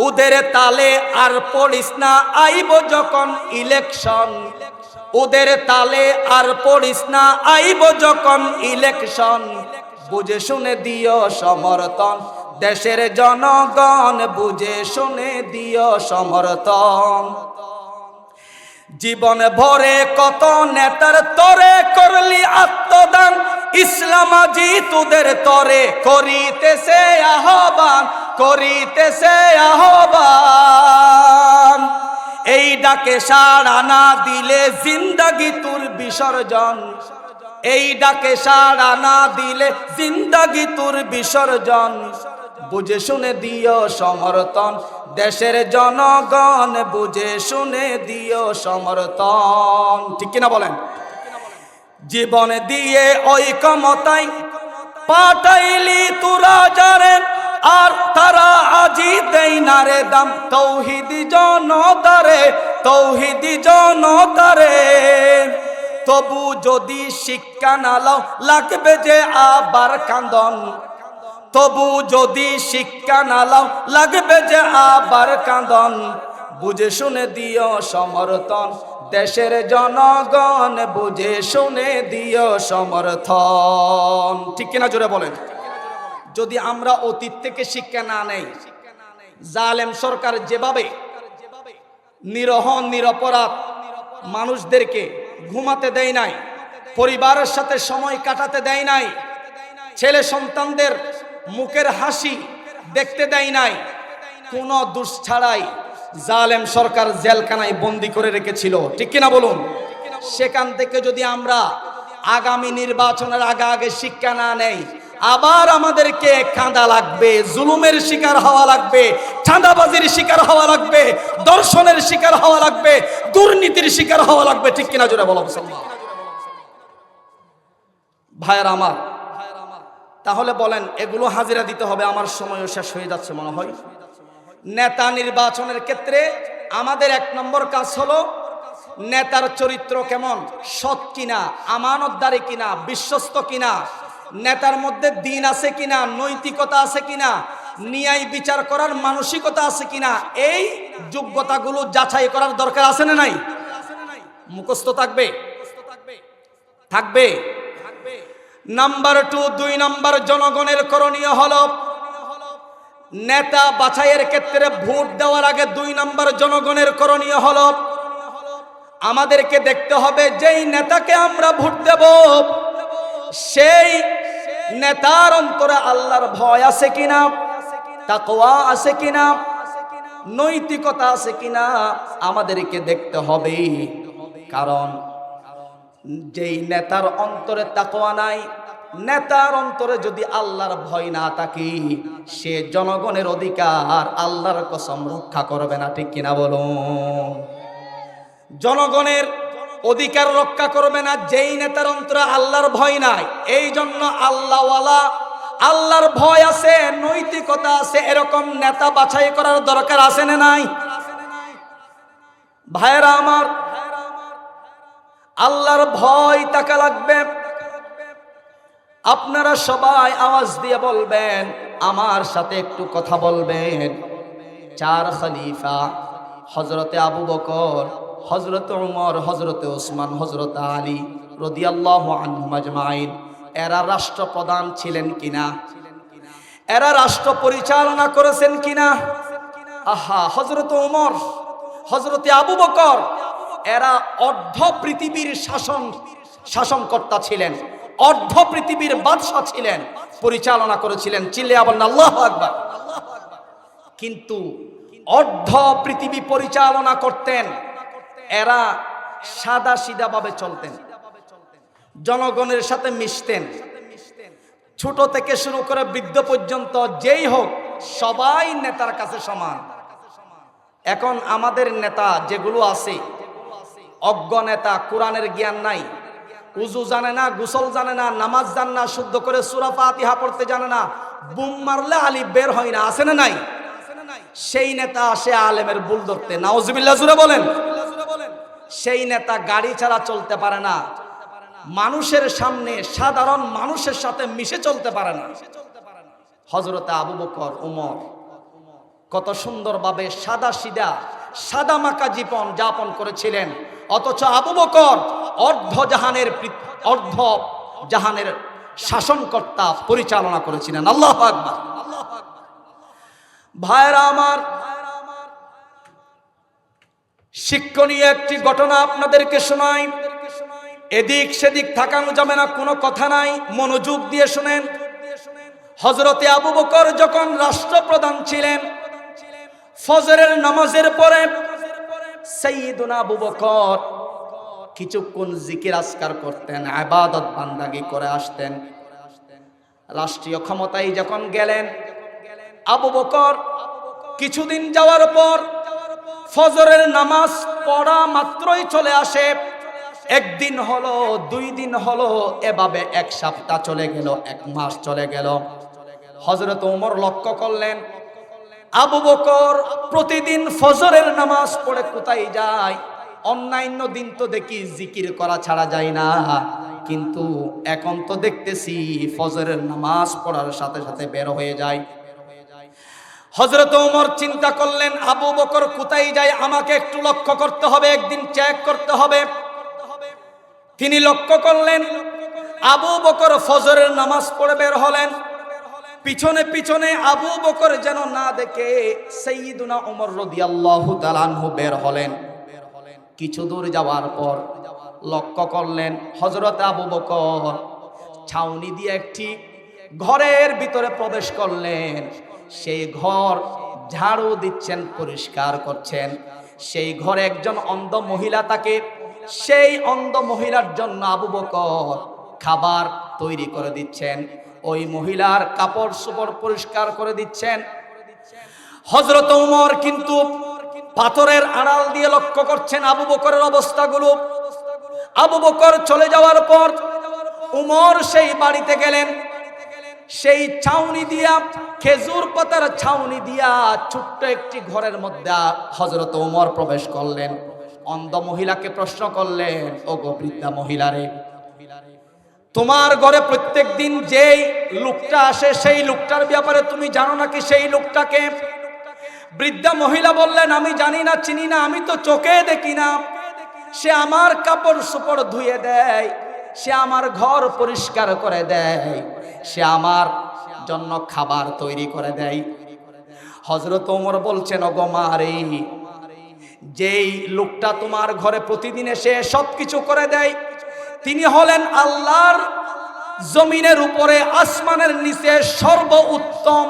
ওদের তালে আর পড়িস না, আইব যখন ইলেকশন, ওদের তালে আর পড়িস না, আইব যখন ইলেকশন, বুঝে শুনে দিও সমর্থন, দেশের জনগণ বুঝে শুনে দিও সমর্থন। জীবন ভরে কত নেতার তরে করলি আত্মদান, ইসলামাজি তোদের তরে করিতেছে আহ্বান, করিতেছে আহ্বান। এই ডাকে সাড়া না দিলে জিন্দাগি তোর বিসর্জন, এই ডাকে সাড়া না দিলে জিন্দাগি তোর বিসর্জন, বুঝে শুনে দিও সমর্থন, দেশের জনগণ বুঝে শুনে দিও সমর্থন। ঠিক কিনা বলেন? জীবন দিয়ে ওই ক্ষমতায় পাঠাইলি তোরা যারে, আর তারা আজি দেই না রে দাম তৌহিদি জনতারে, তৌহিদি জনতারে। তবু যদি শিক্ষা না লাও লাগবে যে আবার কান্দন, তবু যদি শিক্ষা না লাও লাগবে যে আবার কান্দন, বুঝে শুনে দিও সমর্থন, দেশের জনগণ বুঝে শুনে দিও সমর্থন। ঠিক কিনা জোরে বলেন? যদি আমরা অতীত থেকে শিক্ষা না নেই, জালেম সরকার যেভাবে নিরহ নিরপরাধ মানুষদেরকে ঘুমাতে দেয় নাই, পরিবারের সাথে সময় কাটাতে দেয় নাই, ছেলে সন্তানদের মুখের হাসি দেখতে দেয় নাই, কোনো দোষ ছাড়াই জালেম সরকার জেলখানায় বন্দি করে রেখেছিল। ঠিক কিনা বলুন? সেখান থেকে যদি আমরা আগামী নির্বাচনের আগে আগে শিক্ষা না নেই, আবার আমাদেরকে কাঁদা লাগবে, জুলুমের শিকার হওয়া লাগবে, চাঁদাবাজির শিকার হওয়া লাগবে, দর্শনের শিকার হওয়া লাগবে, দুর্নীতির শিকার হওয়া লাগবে। ঠিক কিনা জোরে বলো মুসলমান ভাইয়েরা আমার। তাহলে বলেন এগুলো হাজিরা দিতে হবে? আমার সময়ও শেষ হয়ে যাচ্ছে মনে হয়। নেতা নির্বাচনের ক্ষেত্রে আমাদের 1 নম্বর কাজ হলো নেতার চরিত্র কেমন, সৎ কিনা, আমানতদারি কিনা, বিশ্বস্ত কিনা, নেতার মধ্যে দিন আছে কিনা, নৈতিকতা আছে কিনা, ন্যায় বিচার করার মানসিকতা আছে কিনা, এই যোগ্যতাগুলো যাচাই করার দরকার আছে না নাই? মুখস্থ থাকবে? থাকবে। নাম্বার 2, 2 নম্বর জনগণের করণীয় হলো নেতা বাছাইয়ের ক্ষেত্রে ভোট দেওয়ার আগে 2 নম্বর জনগণের করণীয় হলো আমাদেরকে দেখতে হবে যেই নেতাকে আমরা ভোট দেব সেই নেতার অন্তরে আল্লাহর ভয় আছে কিনা, তাকওয়া আছে কিনা, নৈতিকতা আছে কিনা, আমাদেরকে দেখতে হবে। কারণ যেই নেতার অন্তরে তাকওয়া নাই, নেতার অন্তরে যদি আল্লাহর ভয় না থাকে, সে জনগণের অধিকার আল্লাহর কসম রক্ষা করবে না। ঠিক কিনা বলুন? জনগণের অধিকার রক্ষা করবে না যেই নেতার অন্তরে আল্লাহর ভয় নাই। এই জন্য আল্লাহওয়ালা, আল্লাহর ভয় আছে, নৈতিকতা আছে, এরকম নেতা বাছাই করার দরকার আছে না নাই? ভাইরা আমার, আল্লাহর ভয় থাকা লাগবে। আপনারা সবাই আওয়াজ দিয়ে বলবেন, আমার সাথে একটু কথা বলবেন। 4 খলিফা হযরতে আবু বকর, হযরতে উমর, হযরতে ওসমান, হযরতে আলী রাদিয়াল্লাহু আনহুম আজমাইন, এরা রাষ্ট্রপ্রধান ছিলেন কিনা? এরা রাষ্ট্র পরিচালনা করেছেন কিনা? আহা, হযরতে উমর, হযরতে আবু বকর এরা অর্ধ পৃথিবীর শাসনকর্তা ছিলেন, অর্ধ পৃথিবীর বাদশা ছিলেন, পরিচালনা করেছিলেন। চিল্লে আবার আল্লাহু আকবার। কিন্তু অর্ধ পৃথিবী পরিচালনা করতেন, এরা সাদা সিধা ভাবে চলতেন, জনগণের সাথে মিশতেন, ছোট থেকে শুরু করে বৃদ্ধ পর্যন্ত যেই হোক সবাই নেতার কাছে সমান। এখন আমাদের নেতা যেগুলো আছে, অজ্ঞ নেতা, কোরআনের জ্ঞান নাই, উজু জানে না, গোসল জানে না, নামাজ জানে না, শুদ্ধ করে সূরা ফাতিহা পড়তে জানে না, বুম মারলে আলিফ বের হয় না, আছে না নাই? সেই নেতা আসে আলেমের ভুল ধরতে, নাউজুবিল্লাহ জুড়ে বলেন। সেই নেতা গাড়ি ছাড়া চলতে পারে না, মানুষের সামনে সাধারণ মানুষের সাথে মিশে চলতে পারে না। হযরতে আবু বকর, উমর কত সুন্দরভাবে সাদা সিধা, সাদা মাকা জীবন যাপন করেছিলেন, অথচ আবু বকর অর্ধ জাহানের শাসনকর্তা, পরিচালনা করেছিলেন। আল্লাহু আকবার। ভাইরা আমার, শিক্ষণীয় একটি ঘটনা আপনাদেরকে শোনাই। এদিক সেদিক থাকানো যাবে না, কোনো কথা নাই, মনোযোগ দিয়ে শুনেন। হযরতে আবু বকর যখন রাষ্ট্রপ্রধান ছিলেন, ফজরের নামাজের পরে সাইয়্যিদুনা আবু বকর কিছুক্ষণ জিকির আজকার করতেন, ইবাদত বান্দাগি করে আসতেন। রাষ্ট্রীয় ক্ষমতায় যখন গেলেন আবু বকর, কিছুদিন যাওয়ার পর ফজরের নামাজ পড়া মাত্রই চলে আসে। একদিন হলো, 2 দিন হলো, এভাবে 1 সপ্তাহ চলে গেল, 1 মাস চলে গেল। হযরত ওমর লক্ষ্য করলেন আবু বকর প্রতিদিন ফজরের নামাজ পড়ে কোথায় যায়? অন্যান্য দিন তো দেখি জিকির করা ছাড়া যায় না, কিন্তু এখন তো দেখতেছি ফজরের নামাজ পড়ার সাথে সাথে বের হয়ে যায়। হযরত ওমর চিন্তা করলেন আবু বকর কোথায় যায়, আমাকে একটু লক্ষ্য করতে হবে, একদিন চেক করতে হবে। তিনি লক্ষ্য করলেন আবু বকর ফজরের নামাজ পড়ে বের হলেন। পিছনে পিছনে আবু বকর যেন না দেখে সাইয়্যিদুনা ওমর রাদিয়াল্লাহু তাআলা আনহু বের হলেন। কিছু দূর যাওয়ার পর লক্ষ্য করলেন হযরত আবু বকর ছাউনি দিয়ে একটি ঘরের ভিতরে প্রবেশ করলেন। সেই ঘর ঝাড়ু দিচ্ছেন, পরিষ্কার করছেন। সেই ঘরে একজন অন্ধ মহিলা থাকে। সেই অন্ধ মহিলার জন্য আবু বকর খাবার তৈরি করে দিচ্ছেন, ওই মহিলার কাপড় চোপড় পরিষ্কার করে দিচ্ছেন। হযরত ওমর কিন্তু পাথরের আড়াল দিয়ে লক্ষ্য করছেন আবু বকরের অবস্থাগুলো। আবু বকর চলে যাওয়ার পর ওমর সেই বাড়িতে গেলেন। সেই ছাউনি দিয়া, খেজুর পাতার ছাউনি দিয়া ছোট্ট একটি ঘরের মধ্যে হযরত ওমর প্রবেশ করলেন। অন্ধ মহিলাকে প্রশ্ন করলেন, ওগো বৃদ্ধা মহিলারে, তোমার ঘরে প্রত্যেক দিন যেই লোকটা আসে সেই লোকটার ব্যাপারে তুমি জানো নাকি? সেই লোকটাকে? বৃদ্ধা মহিলা বললেন, আমি জানি না, চিনি না, আমি তো চোখে দেখি না। সে আমার কাপড় চোপড় ধুয়ে দেয়, সে আমার ঘর পরিষ্কার করে দেয়, সে আমার জন্য খাবার তৈরি করে দেয়। হযরত ওমর বলছেন, ওগো মারে, যেই লোকটা তোমার ঘরে প্রতিদিন এসে সবকিছু করে দেয়, তিনি হলেন আল্লাহর জমিনের উপরে আসমানের নিচে সর্বোত্তম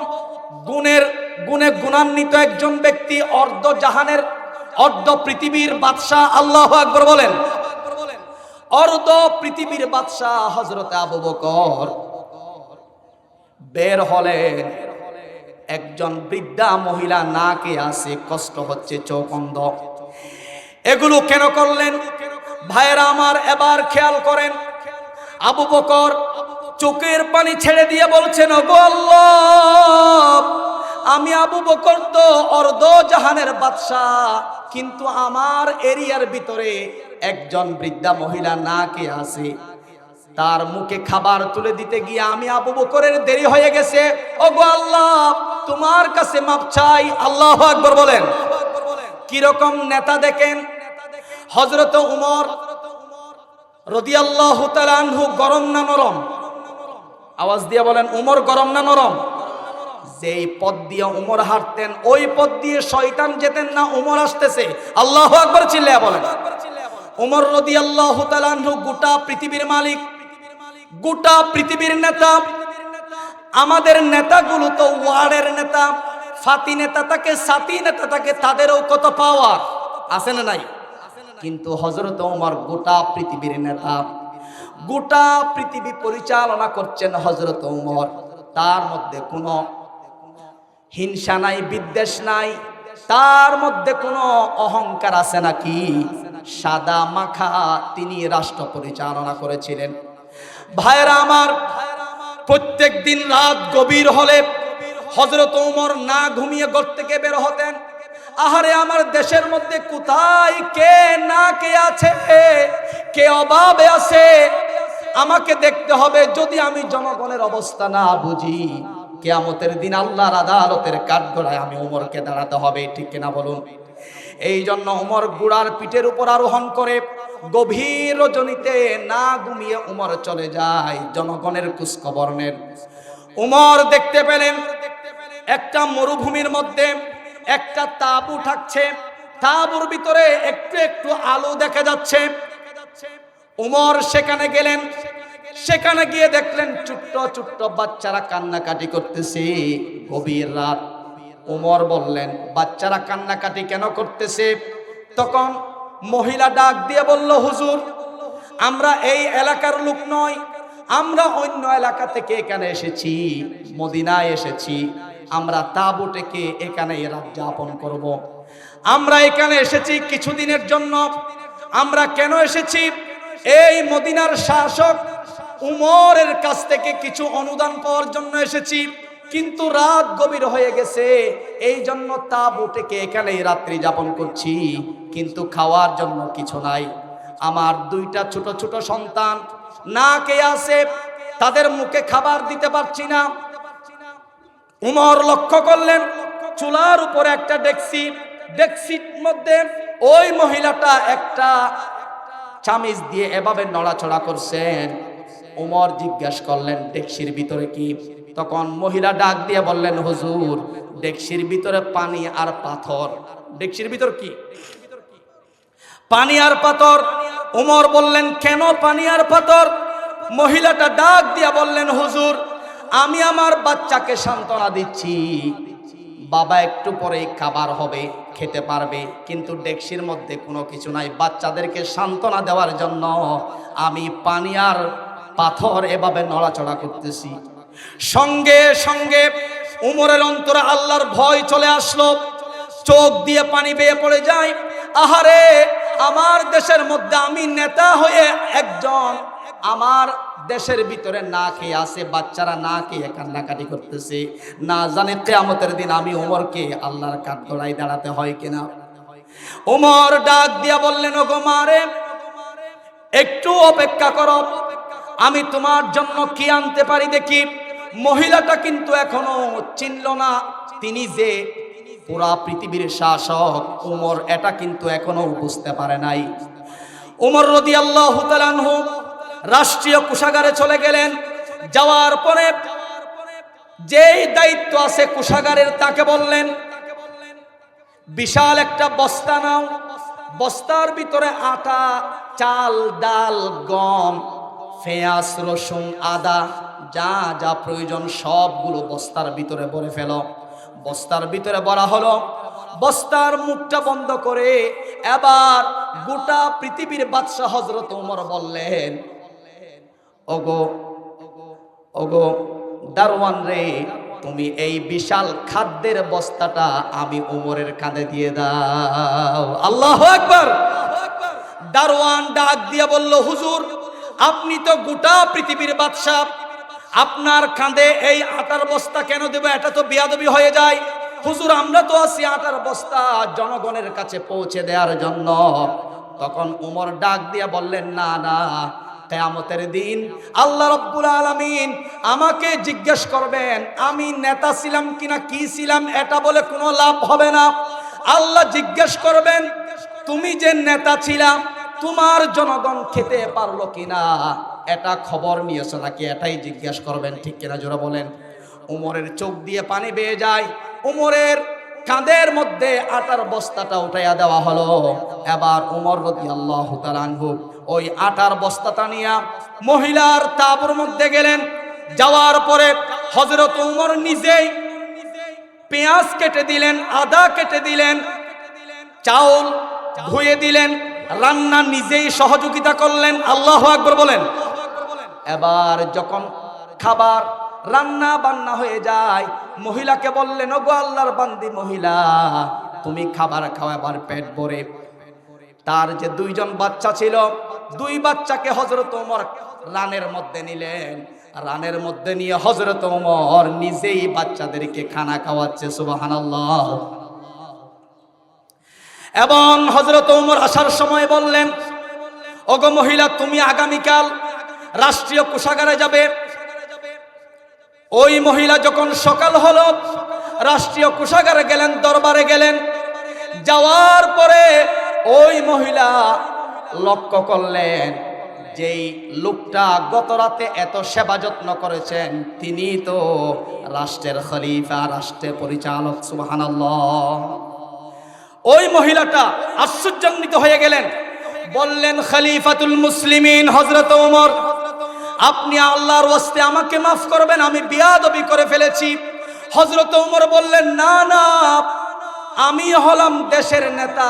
গুণে গুণান্বিত একজন ব্যক্তি, অর্ধ জাহানের, অর্ধ পৃথিবীর বাদশাহ। আল্লাহু আকবার বলেন। অর্ধ পৃথিবীর বাদশাহ হযরত আবু বকর বের হলেন। একজন বৃদ্ধা মহিলা নাকে আছে, কষ্ট হচ্ছে, চোখ অন্ধ। এগুলো কেন করলেন ভাইরা আমার? এবার খেয়াল করেন, আবু বকর চোখের পানি ছেড়ে দিয়ে বলছেন, ওগো আল্লাহ, আমি আবু বকর তো অর্ধ জাহানের বাদশাহ, কিন্তু আমার এরিয়ার ভিতরে একজন বৃদ্ধা মহিলা নাকে আছে, তার মুখে খাবার তুলে দিতে গিয়ে আমি আবু বকরের দেরি হয়ে গেছে। ওগো আল্লাহ, তোমার কাছে মাপ চাই। আল্লাহু আকবার বলেন। কিরকম নেতা দেখেন হযরত ওমর রাদিয়াল্লাহু তাআলা আনহু, গরম না নরম? আওয়াজ দিয়ে বলেন, ওমর গরম না নরম? যেই পথ দিয়ে ওমর হাঁটতেন ওই পথ দিয়ে শয়তান যেতেন না, ওমর আসতেছে। আল্লাহু আকবার চিল্লায়া বলেন। ওমর রাদিয়াল্লাহু তাআলা আনহু গোটা পৃথিবীর মালিক, গোটা পৃথিবীর নেতা। আমাদের নেতাগুলো তো ওয়ার্ডের নেতা, ফাতি নেতা থাকে, সাতি নেতা থাকে, তাদেরও কত পাওয়ার আছে না নাই? কিন্তু হযরত ওমর গোটা পৃথিবীর নেতা, গোটা পৃথিবী পরিচালনা করছেন হযরত ওমর। তার মধ্যে কোনো হিংসা নাই, বিদ্বেষ নাই, তার মধ্যে কোনো অহংকার আছে নাকি? সাদা মাখা তিনি রাষ্ট্র পরিচালনা করেছিলেন। ভাইরা আমার, প্রত্যেক দিন রাত গভীর হলে হযরত ওমর না ঘুমিয়ে ঘর থেকে বের হতেন। আহারে, আমার দেশের মধ্যে কোথায় কে না কে আছে, কে অভাবে আছে, আমাকে দেখতে হবে। যদি আমি জনগণের অবস্থা না বুঝি, কিয়ামতের দিন আল্লাহর আদালতের কাঠগড়ায় আমি ওমরকে দাঁড়াতে হবে। ঠিক কিনা বলুন? এই জন্য ওমর ঘোড়ার পিঠের উপর আরোহণ করে গভীর রজনীতে না ঘুমিয়ে ওমর চলে যায় জনগণের খোঁজখবর নেন। ওমর দেখতে পেলেন একটা মরুভূমির মধ্যে একটা তাঁবু থাকছে, তাঁবুর ভিতরে একটু একটু আলো দেখা যাচ্ছে। ওমর সেখানে গেলেন, সেখানে গিয়ে দেখলেন ছোট্ট ছোট্ট বাচ্চারা কান্নাকাটি করতেছে। গভীর রাত। ওমর বললেন, বাচ্চারা কান্নাকাটি কেন করতেছে? তখন মহিলা ডাক দিয়ে বলল, হুজুর, আমরা এই এলাকার লোক নয়, আমরা অন্য এলাকা থেকে এখানে এসেছি, মদিনায় এসেছি। আমরা তাঁবু টেকে এখানে রাত যাপন করব। আমরা এখানে এসেছি কিছুদিনের জন্য। আমরা কেন এসেছি? এই মদিনার শাসক উমরের কাছ থেকে কিছু অনুদান পাওয়ার জন্য এসেছি, কিন্তু রাত গভীর হয়ে গেছে, এই জন্য তাঁবু টেকে এখানেই রাত্রি যাপন করছি, কিন্তু খাওয়ার জন্য কিছু নাই। আমার দুইটা ছোট ছোট সন্তান না কে আছে, তাদের মুখে খাবার দিতে পারছি না। উমর লক্ষ্য করলেন চুলার উপরে একটা ডেকসির মধ্যে ওই মহিলাটা একটা চামিচ দিয়ে এভাবে নড়াচড়া করছেন। উমর জিজ্ঞাসা করলেন ডেকসির ভিতরে কি? তখন মহিলা ডাক দিয়ে বললেন, হুজুর, ডেকসির ভিতরে পানি আর পাথর। ডেকসির ভিতর কি? পানি আর পাথর। উমর বললেন, কেন পানি আর পাথর? মহিলাটা ডাক দিয়া বললেন, হুজুর, আমি আমার বাচ্চাকে সান্ত্বনা দিচ্ছি, বাবা একটু পরেই খাবার হবে, খেতে পারবে, কিন্তু ডেকসির মধ্যে কোনো কিছু নাই। বাচ্চাদেরকে সান্ত্বনা দেওয়ার জন্য আমি পানি আর পাথর এভাবে নড়াচড়া করতেছি। সঙ্গে সঙ্গে উমরের অন্তরে আল্লাহর ভয় চলে আসলো, চোখ দিয়ে পানি বেয়ে পড়ে যায়। আহারে, আমার দেশের মধ্যে আমি নেতা হয়ে একজন, আমার দেশের ভিতরে না খেয়ে আছে, বাচ্চারা না খেয়ে কান্নাকাটি করতেছে, না জানে কিয়ামতের দিন আমি উমরকে আল্লাহর কাঠগড়ায় দাঁড়াতে হয় কিনা। উমর ডাক দিয়া বললেন, ওগো মারে, একটু অপেক্ষা করো, আমি তোমার জন্য কি আনতে পারি দেখি। মহিলাটা কিন্তু এখনো চিনল না তিনি যে পুরা পৃথিবীর শাসক উমর, এটা কিন্তু এখনো বুঝতে পারে নাই। উমর রাদিয়াল্লাহু তাআলা আনহু রাষ্ট্রীয় কোষাগারে চলে গেলেন। যাওয়ার পরে যেই দায়িত্ব আছে কোষাগারের তাকে বললেন, বিশাল একটা বস্তা নাও, বস্তার ভিতরে আটা, চাল, ডাল, গম, পেঁয়াজ, রসুন, আদা, যা যা প্রয়োজন সবগুলো বস্তার ভিতরে ভরে ফেলো। বস্তার ভিতরে ভরা হলো। বস্তার মুখটা বন্ধ করে এবার গোটা পৃথিবীর বাদশা হযরত ওমর বললেন, ওগো ওগো দারওয়ান রে, তুমি এই বিশাল খাদ্যের বস্তাটা আমি ওমরের কাঁধে দিয়ে দাও। আল্লাহু আকবার। দারওয়ান ডাক দিয়ে বলল, হুজুর, আপনি তো গোটা পৃথিবীর বাদশা, আপনার কাঁধে এই আটার বস্তা কেন দেব? এটা তো বেয়াদবি হয়ে যায়। হুজুর, আমরা তো আছি আটার বস্তা জনগণের কাছে পৌঁছে দেওয়ার জন্য। তখন উমর ডাক দিয়ে বললেন, না না, কিয়ামতের দিন আল্লাহ রাব্বুল আলামিন আমাকে জিজ্ঞেস করবেন আমি নেতা ছিলাম কিনা, কি ছিলাম, এটা বলে কোনো লাভ হবে না। আল্লাহ জিজ্ঞেস করবেন তুমি যে নেতা ছিলাম তোমার জনগণ খেতে পারলো কিনা, এটা খবর নিয়েছো নাকি, এটাই জিজ্ঞেস করবেন। ঠিক কিনা জোরা বলেন। উমরের চোখ দিয়ে পানি বেয়ে যায়। উমরের কাঁধের মধ্যে আটার বস্তাটা উঠাইয়া দেওয়া হলো। এবার উমর রাদিয়াল্লাহু তাআলা আনহু ওই আটার বস্তাটা নিয়ে মহিলার তাঁবুর মধ্যে গেলেন। যাওয়ার পরে হযরত উমর নিজেই পেঁয়াজ কেটে দিলেন, আদা কেটে দিলেন, চাউল ধুয়ে দিলেন, রান্না নিজেই সহযোগিতা করলেন। আল্লাহু আকবার বলেন। এবার যখন খাবার রান্না বান্না হয়ে যায়, মহিলাকে বললেন, ওগো আল্লাহর বান্দি মহিলা, তুমি খাবার খাওয়াবার পেট ভরে। তার যে দুইজন বাচ্চা ছিল, দুই বাচ্চাকে হযরত ওমর রানের মধ্যে নিলেন। রানের মধ্যে নিয়ে হযরত ওমর নিজেই বাচ্চাদেরকে খানা খাওয়াচ্ছে। সুবহানাল্লাহ। এবং হযরত ওমর আসার সময় বললেন, ওগো মহিলা, তুমি আগামীকাল রাষ্ট্রীয় কোষাগারে যাবে। ওই মহিলা যখন সকাল হলো রাষ্ট্রীয় কোষাগারে গেলেন, দরবারে গেলেন। যাওয়ার পরে ওই মহিলা লক্ষ্য করলেন যেই লোকটা গত রাতে এত সেবা যত্ন করেছেন তিনি তো রাষ্ট্রের খলিফা, রাষ্ট্রের পরিচালক। সুবহানাল্লাহ। ওই মহিলাটা আশ্চর্যান্বিত হয়ে গেলেন, বললেন, খলিফাতুল মুসলিমিন হযরত ওমর, আপনি আল্লাহর ওয়াস্তে আমাকে মাফ করবেন, আমি বিয়াদবি করে ফেলেছি। হযরত ওমর বললেন, না না, আমি হলাম দেশের নেতা,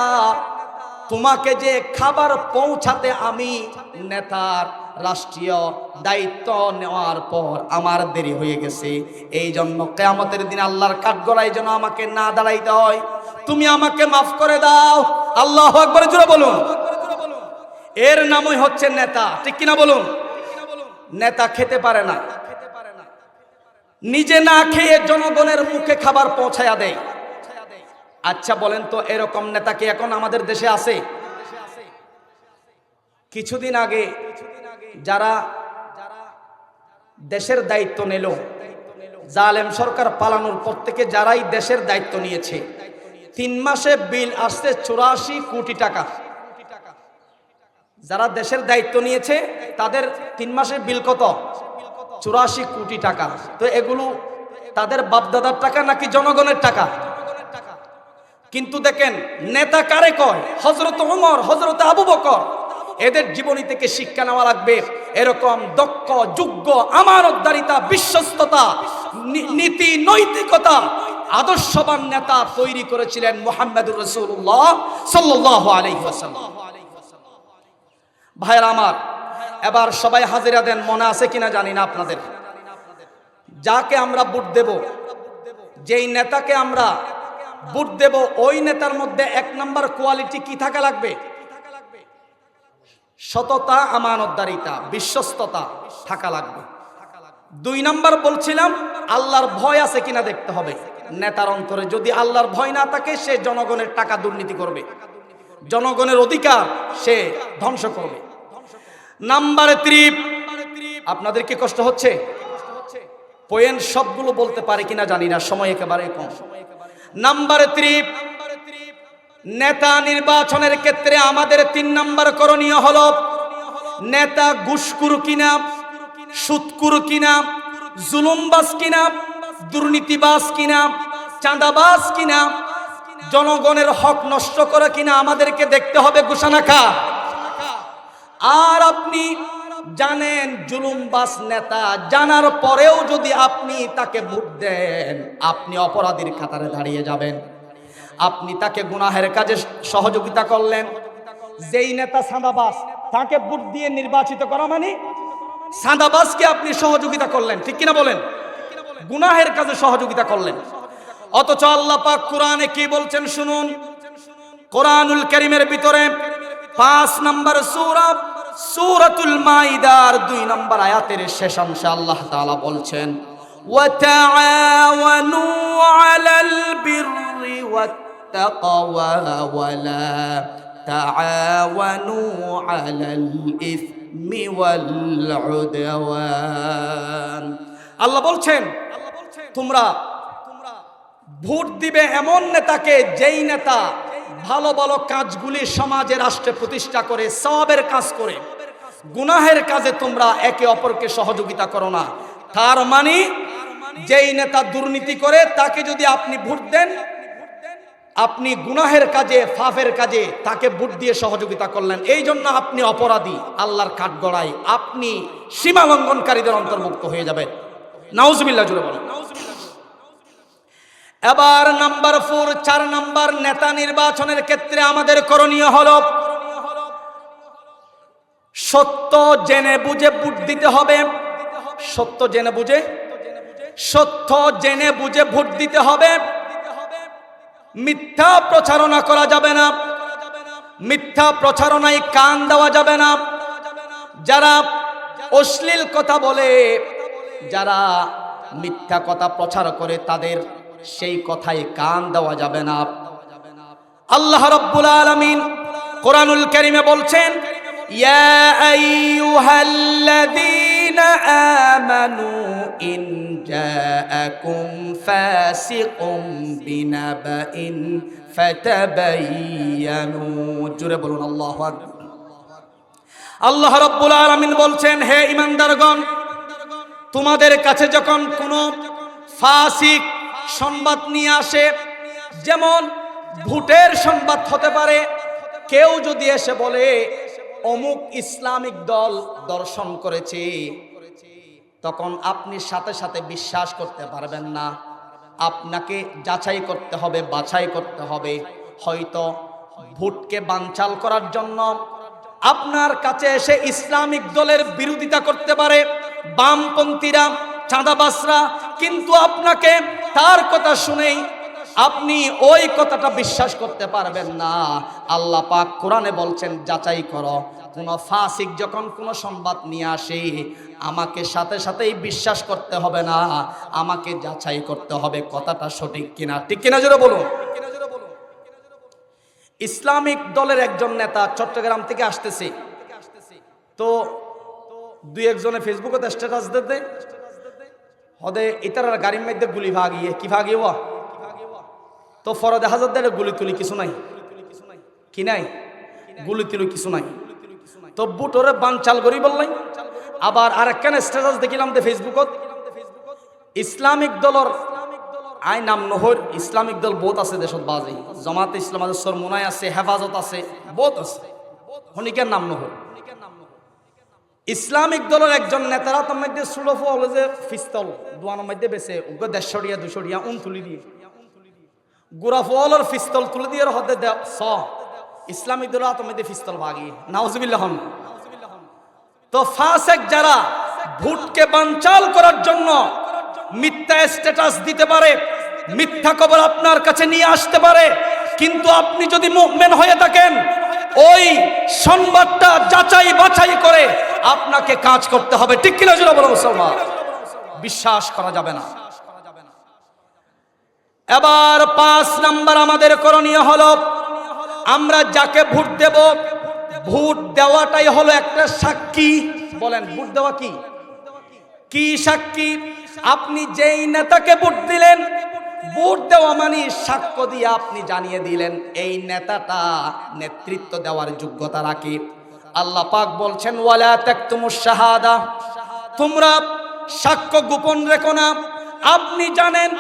তোমাকে যে খাবার পৌঁছাতে আমি নেতার রাষ্ট্রীয় দায়িত্ব নেওয়ার পর আমার দেরি হয়ে গেছে, এই জন্য কিয়ামতের দিন আল্লাহর কাঠগড়ায় যেন আমাকে না দাঁড়াইতে হয়, তুমি আমাকে মাফ করে দাও। আল্লাহু আকবার, জোরে বলুন। এর নামই হচ্ছে নেতা, ঠিক কিনা বলুন? নেতা খেতে পারে না, নিজে না খেয়ে জনগণের মুখে খাবার পৌঁছায়া দেয়। আচ্ছা বলেন তো, এরকম নেতা কি এখন আমাদের দেশে আছে? কিছুদিন আগে যারা দেশের দায়িত্ব নিল, জালেম সরকার পালানোর পর থেকে যারাই দেশের দায়িত্ব নিয়েছে, 3 মাসে বিল আসছে 84 কোটি টাকা। যারা দেশের দায়িত্ব নিয়েছে তাদের 3 মাসের বিল কত? 84 কোটি টাকা। তো এগুলো তাদের বাপদাদার টাকা নাকি জনগণের টাকা? কিন্তু দেখেন নেতা কারে কয়? হযরত ওমর, হযরত আবু বকর। এদের জীবনী থেকে শিক্ষা নেওয়া লাগবে। এরকম দক্ষ, যোগ্য, আমানতদারিতা, বিশ্বস্ততা, নীতি, নৈতিকতা, আদর্শবান নেতা তৈরি করেছিলেন মুহাম্মদুর রাসূলুল্লাহ সাল্লাল্লাহু আলাইহি ওয়াসাল্লাম। ভাইরা আমার, এবার সবাই হাজিরা দেন। মনে আছে কিনা জানি না আপনাদের, যাকে আমরা ভোট দেব, যেই নেতাকে আমরা ভোট দেব, ওই নেতার মধ্যে 1 নাম্বার কোয়ালিটি কি থাকা লাগবে? সততা, আমানতদারিতা, বিশ্বস্ততা থাকা লাগবে। 2 নাম্বার বলছিলাম, আল্লাহর ভয় আছে কিনা দেখতে হবে নেতার অন্তরে। যদি আল্লাহর ভয় না থাকে, সে জনগণের টাকা দুর্নীতি করবে, জনগণের অধিকার সে ধ্বংস করবে। নাম্বারে 3, আপনাদের কি কষ্ট হচ্ছে? পয়েন্ট সবগুলো বলতে পারে কিনা জানি না, সময় একেবারে কম। নাম্বারে 3, নেতা নির্বাচনের ক্ষেত্রে আমাদের 3 নাম্বার করণীয় হলো, নেতা ঘুষখোর কিনা, সুদখোর কিনা, জুলুমবাজ কিনা, দুর্নীতিবাজ কিনা, চাঁদাবাজ কিনা, জনগণের হক নষ্ট করে কিনা আমাদেরকে দেখতে হবে। ঘোষণাকা। আর আপনি জানেন জুলুমবাজ নেতা, জানার পরেও যদি আপনি তাকে ভোট দেন, আপনি অপরাধীর কাতারে দাঁড়িয়ে যাবেন। আপনি তাকে গুনাহের কাজে সহযোগিতা করলেন। যেই নেতা চাঁদাবাজ, তাকে ভোট দিয়ে নির্বাচিত করা মানে চাঁদাবাজকে আপনি সহযোগিতা করলেন, ঠিক কিনা বলেন? গুনাহের কাজে সহযোগিতা করলেন। অথচ আল্লাহ পাক কোরআনে কি বলছেন শুনুন। কোরআনুল কারীমের ভিতরে 5 নাম্বার সূরা, সূরাতুল মাইদার 2 নাম্বার আয়াতের শেষ অংশে আল্লাহ তাআলা বলছেন, ওয়া তাআওয়ানু আলাল বিররি ওয়াত তাকওয়া ওয়া লা তাআওয়ানু আলাল ইসমি ওয়াল উদওয়ান। আল্লাহ বলছেন, তোমরা ভোট দিবে এমন নেতাকে, যেই নেতা ভালো ভালো কাজগুলি সমাজে, রাষ্ট্রে প্রতিষ্ঠা করে, সওয়াবের কাজ করে, গুনাহের কাজে তোমরা একে অপরকে সহযোগিতা করো না। তার মানে যেই নেতা দুর্নীতি করে তাকে যদি আপনি ভোট দেন, আপনি গুনাহের কাজে, পাপের কাজে তাকে ভোট দিয়ে সহযোগিতা করলেন। এই জন্য আপনি অপরাধী, আল্লাহর কাঠগড়ায় আপনি সীমা লঙ্ঘনকারীদের অন্তর্ভুক্ত হয়ে যাবেন। নাউজুবিল্লাহ, জোরে বলেন। এবার নাম্বার 4, 4 নাম্বার, নেতা নির্বাচনের ক্ষেত্রে আমাদের করণীয় হলো, সত্য জেনে বুঝে ভোট দিতে হবে। সত্য জেনে বুঝে, সত্য জেনে বুঝে ভোট দিতে হবে। মিথ্যা প্রচারণা করা যাবে না, মিথ্যা প্রচারণায় কান দেওয়া যাবে না। যারা অশ্লীল কথা বলে, যারা মিথ্যা কথা প্রচার করে, তাদের সেই কথায় কান দেওয়া যাবে না। আল্লাহ রাব্বুল আলামিন কোরআনুল কারীমে বলছেন, ইয়া আইয়ুহাল্লাযীনা আমানু ইন জাআকুম ফাসিকুম বিনাবাইন ফাতাবায়ানু। জোরে বলুন আল্লাহু আকবার। আল্লাহ রাব্বুল আলামিন বলছেন, হে ঈমানদারগণ, তোমাদের কাছে যখন কোনো ফাসিক সংবাদ নিয়ে আসে, যেমন ভোটের সংবাদ হতে পারে, কেউ যদি এসে বলে অমুক ইসলামিক দল দর্শন করেছে, তখন আপনি সাথে সাথে বিশ্বাস করতে পারবেন না। আপনাকে যাচাই করতে হবে, বাছাই করতে হবে। হয়তো ভোটকে বানচাল করার জন্য আপনার কাছে এসে ইসলামিক দলের বিরোধিতা করতে পারে, বামপন্থীরা, চাঁদাবাজরা, কিন্তু আপনাকে তার কথা শুনেই আপনি ওই কথাটা বিশ্বাস করতে পারবেন না। আল্লাহ পাক কোরআনে বলছেন, যাচাই করো। কোন ফাসিক যখন কোন সংবাদ নিয়ে আসে, আমাকে সাথে সাথেই বিশ্বাস করতে হবে না, আমাকে যাচাই করতে হবে কথাটা সঠিক কিনা। ঠিক কিনা জোরে বলুন। ইসলামিক দলের একজন নেতা চট্টগ্রাম থেকে আসতেছে, তো দুই একজনে ফেসবুকে স্ট্যাটাস দিতে হদে ইতার গাড়ির মধ্যে গুলি ভাগিয়ে কি ভাগিয়ে ওয়া, তো ফরদে হাজার দেড় গুলি তুলি কিছু নাই, কি নাই গুলি তুলি কিছু নাই, তো বুটরে বানচাল করি বললাই। আবার আরেকখানে স্ট্যাটাস দেখিলাম যে ফেসবুকত, ইসলামিক দলের আই নাম নহর ইসলামিক দল বহুত আছে দেশত বাজি, জামাতে ইসলাম আছে, সরমুনাই আছে, হেফাজত আছে, বহুত আছে, হনিকের নাম নহর। ইসলামিক দলের একজন নেতারা তার মধ্যে সুলফ হলো যে পিস্তল দোয়ানোর মধ্যে বেছে 150 200 উন তুলি দিয়ে গুরাফলের পিস্তল তুলে দিয়ে হতে স ইসলামিক দল তার মধ্যে পিস্তল ভাগি নাউজুবিল্লাহ। তো ফাসেক যারা ভোটকে বানচাল করার জন্য মিথ্যা স্ট্যাটাস দিতে পারে, মিথ্যা খবর আপনার কাছে নিয়ে আসতে পারে, কিন্তু আপনি যদি মুমিন হয়ে থাকেন ওই সংবাদটা যাচাই বাছাই করে আপনাকে কাজ করতে হবে। ঠিক কিনা জোরে বলো মুসলমান, বিশ্বাস করা যাবে না। এবার 5 নাম্বার আমাদের করণীয় হলো, আমরা যাকে ভোট দেব, ভোট দেওয়াটাই হলো একটা সাক্ষী। বলেন ভোট দেওয়া কি কি সাক্ষী? আপনি যেই নেতাকে ভোট দিলেন, ভোট দেওয়া মানে সাক্ষ্য দিয়ে আপনি জানিয়ে দিলেন এই নেতাটা নেতৃত্ব দেওয়ার যোগ্যতা রাখে। আল্লাহ পাক বলছেন, ওয়ালা তাকতুমুশ শাহাদা, তোমরা সাক্ষ্য গোপন রেখো না। আপনি জানেন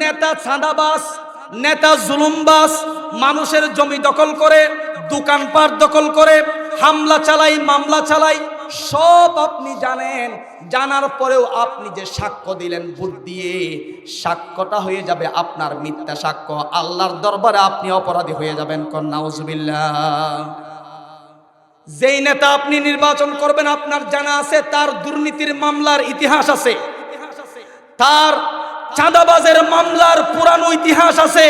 নেতা চাঁদাবাজ, নেতা জুলুমবাজ, মানুষের জমি দখল করে, দোকানপাট দখল করে, হামলা চালাই, মামলা চালাই, সব আপনি জানেন। জানার পরেও আপনি যে সাক্ষ্য দিলেন ভোট দিয়ে, সাক্ষ্যটা হয়ে যাবে আপনার মিথ্যা সাক্ষ্য। আল্লাহর দরবারে আপনি অপরাধী হয়ে যাবেন। নাউজুবিল্লাহ। যেই নেতা আপনি নির্বাচন করবেন, আপনার জানা আছে তার দুর্নীতির মামলার ইতিহাস আছে, তার চাঁদাবাজের মামলার পুরানো ইতিহাস আছে।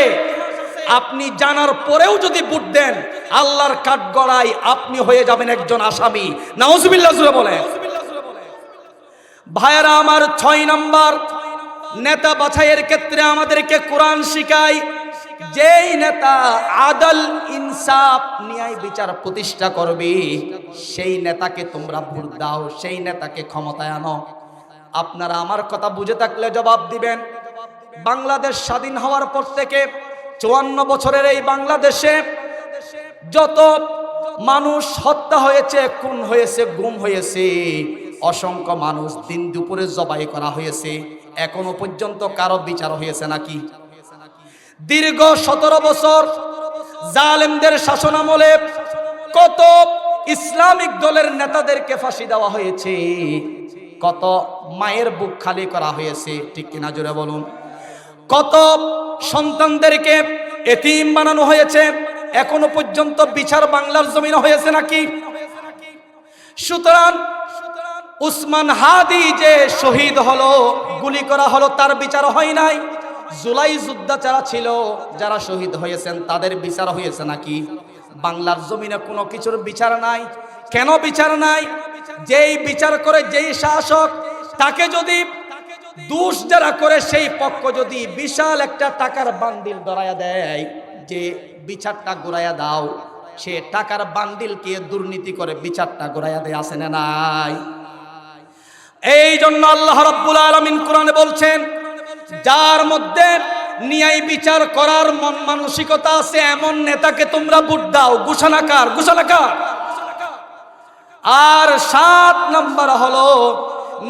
আপনি জানার পরেও যদি ভোট দেন, আল্লাহর কাঠগড়ায় আপনি হয়ে যাবেন একজন আসামি। নাউজুবিল্লাহ জুড়ে বলে। ভাইরা আমার, 6 নাম্বার, নেতা বাছাইয়ের ক্ষেত্রে আমাদেরকে কোরআন শিখায়, যেই নেতা আদল, ইনসাফ, ন্যায় বিচার প্রতিষ্ঠা করবে, সেই নেতাকে তোমরা ভোট দাও, সেই নেতাকে ক্ষমতায় আনো। আপনারা আমার কথা বুঝে থাকলে জবাব দিবেন। বাংলাদেশ স্বাধীন হওয়ার পর থেকে 54 বছরের এই বাংলাদেশে যত মানুষ হত্যা হয়েছে, খুন হয়েছে, গুম হয়েছে, অসংখ্য মানুষ দিন দুপুরে জবাই করা হয়েছে, এখনো পর্যন্ত কারো বিচার হয়েছে নাকি? দীর্ঘ 17 বছর জালেমদের শাসনামলে কত ইসলামিক দলের নেতাদেরকে ফাঁসি দেওয়া হয়েছে, কত মায়ের বুক খালি করা হয়েছে। ঠিক কিনা জোরে বলুন। কত সন্তানদেরকে এতিম বানানো হয়েছে, এখনো পর্যন্ত বিচার বাংলার জমিনে হয়েছে নাকি? সুতরাং উসমান হাদি যে শহীদ হলো, গুলি করা হলো, তার বিচার হয় নাই। জুলাই যোদ্ধা যারা ছিল, যারা শহীদ হয়েছেন, তাদের বিচার হয়েছে নাকি? বাংলার জমিনে কোনো কিছুর বিচার নাই। কেন বিচার নাই? যেই বিচার করে যেই শাসক, তাকে যদি দোষ যারা করে সেই পক্ষ যদি বিশাল একটা টাকার বান্ডিল ধরায়া দেয়, যে বিচারটা ঘুরাইয়া দাও, সে টাকার বান্ডিলকে দুর্নীতি করে বিচারটা ঘুরাইয়া দেয়, আছে না নাই? এই জন্য আল্লাহ রাব্বুল আলামিন কোরআনে বলছেন, যার মধ্যে ন্যায় বিচার করার মন মানসিকতা আছে, এমন নেতাকে তোমরা ভোট দাও। ঘোষণাকার, ঘোষণাকার। আর 7 নাম্বার হলো,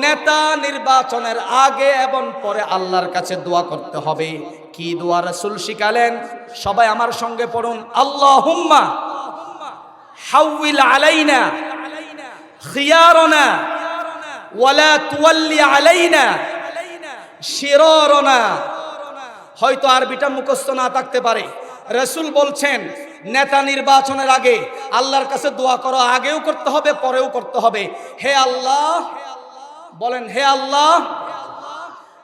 নেতা নির্বাচনের আগে এবং পরে আল্লাহর কাছে দোয়া করতে হবে। কি দোয়া রাসূল শিখালেন? সবাই আমার সঙ্গে পড়ুন, আল্লাহুম্মা হাউইল আলাইনা খিয়ারনা ওয়ালা তুওয়াল্লি আলাইনা শিরারনা। হয়তো আরবিটা মুখস্থ না থাকতে পারে। রাসূল বলছেন, নেতা নির্বাচনের আগে আল্লাহর কাছে দোয়া করো, আগেও করতে হবে পরেও করতে হবে। হে আল্লাহ, বলেন হে আল্লাহ,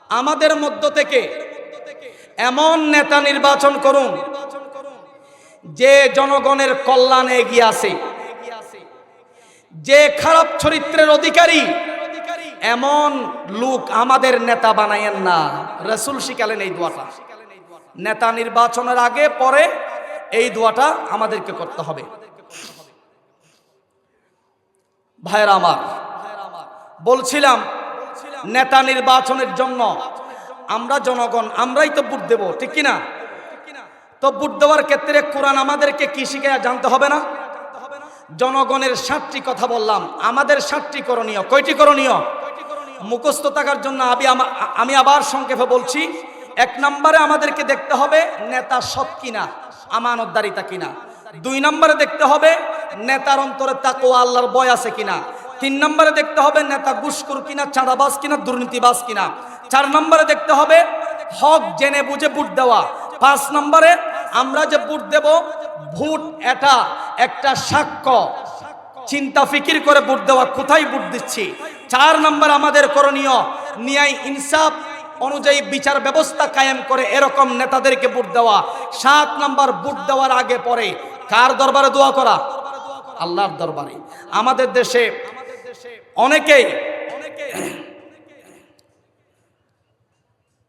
আমাদের মধ্য থেকে এমন নেতা নির্বাচন করুন যে জনগণের কল্যাণে এগিয়ে আসে, যে খারাপ চরিত্রের অধিকারী এমন লোক আমাদের নেতা বানায়েন না। রাসূল শিখালেন এই দোয়াটা নেতা নির্বাচনের আগে পরে, এই দোয়াটা আমাদেরকে করতে হবে। ভাইরা আমার, বলছিলাম নেতা নির্বাচনের জন্য আমরা জনগণ, আমরাই তো ভোট দেব, ঠিক কিনা? তো ভোট দেওয়ার ক্ষেত্রে কোরআন আমাদেরকে কি শিখায় জানতে হবে না? জনগণের 7টি কথা বললাম, আমাদের 7টি করণীয়। কয়টি করণীয়? মুখস্থ থাকার জন্য আমি আবার সংক্ষেপে বলছি। 1 নম্বরে আমাদেরকে দেখতে হবে নেতা সৎ কিনা, আমানতদারিতা কিনা। 2 নম্বরে দেখতে হবে নেতার অন্তরে তাকওয়া আল্লাহর ভয় আছে কিনা। 3 নম্বরে দেখতে হবে নেতা ঘুষখোর কিনা, চাঁদাবাজ কিনা, দুর্নীতিবাজ কিনা। 4 নম্বরে দেখতে হবে হক জেনে বুঝে ভোট দেওয়া। 5 নম্বরে আমরা যে ভোট দেব, ভোট এটা একটা সাক্ষ্য, চিন্তা ফিকির করে ভোট দেওয়া, কোথায় ভোট দিচ্ছি। 4 নম্বর আমাদের করণীয় ন্যায় ইনসাফ অনুযায়ী বিচার ব্যবস্থা কায়েম করে এরকম নেতাদেরকে ভোট দেওয়া। 7 নম্বর ভোট দেওয়ার আগে পরে কার দরবারে দোয়া করা? আল্লাহর দরবারে। আমাদের দেশে অনেকেই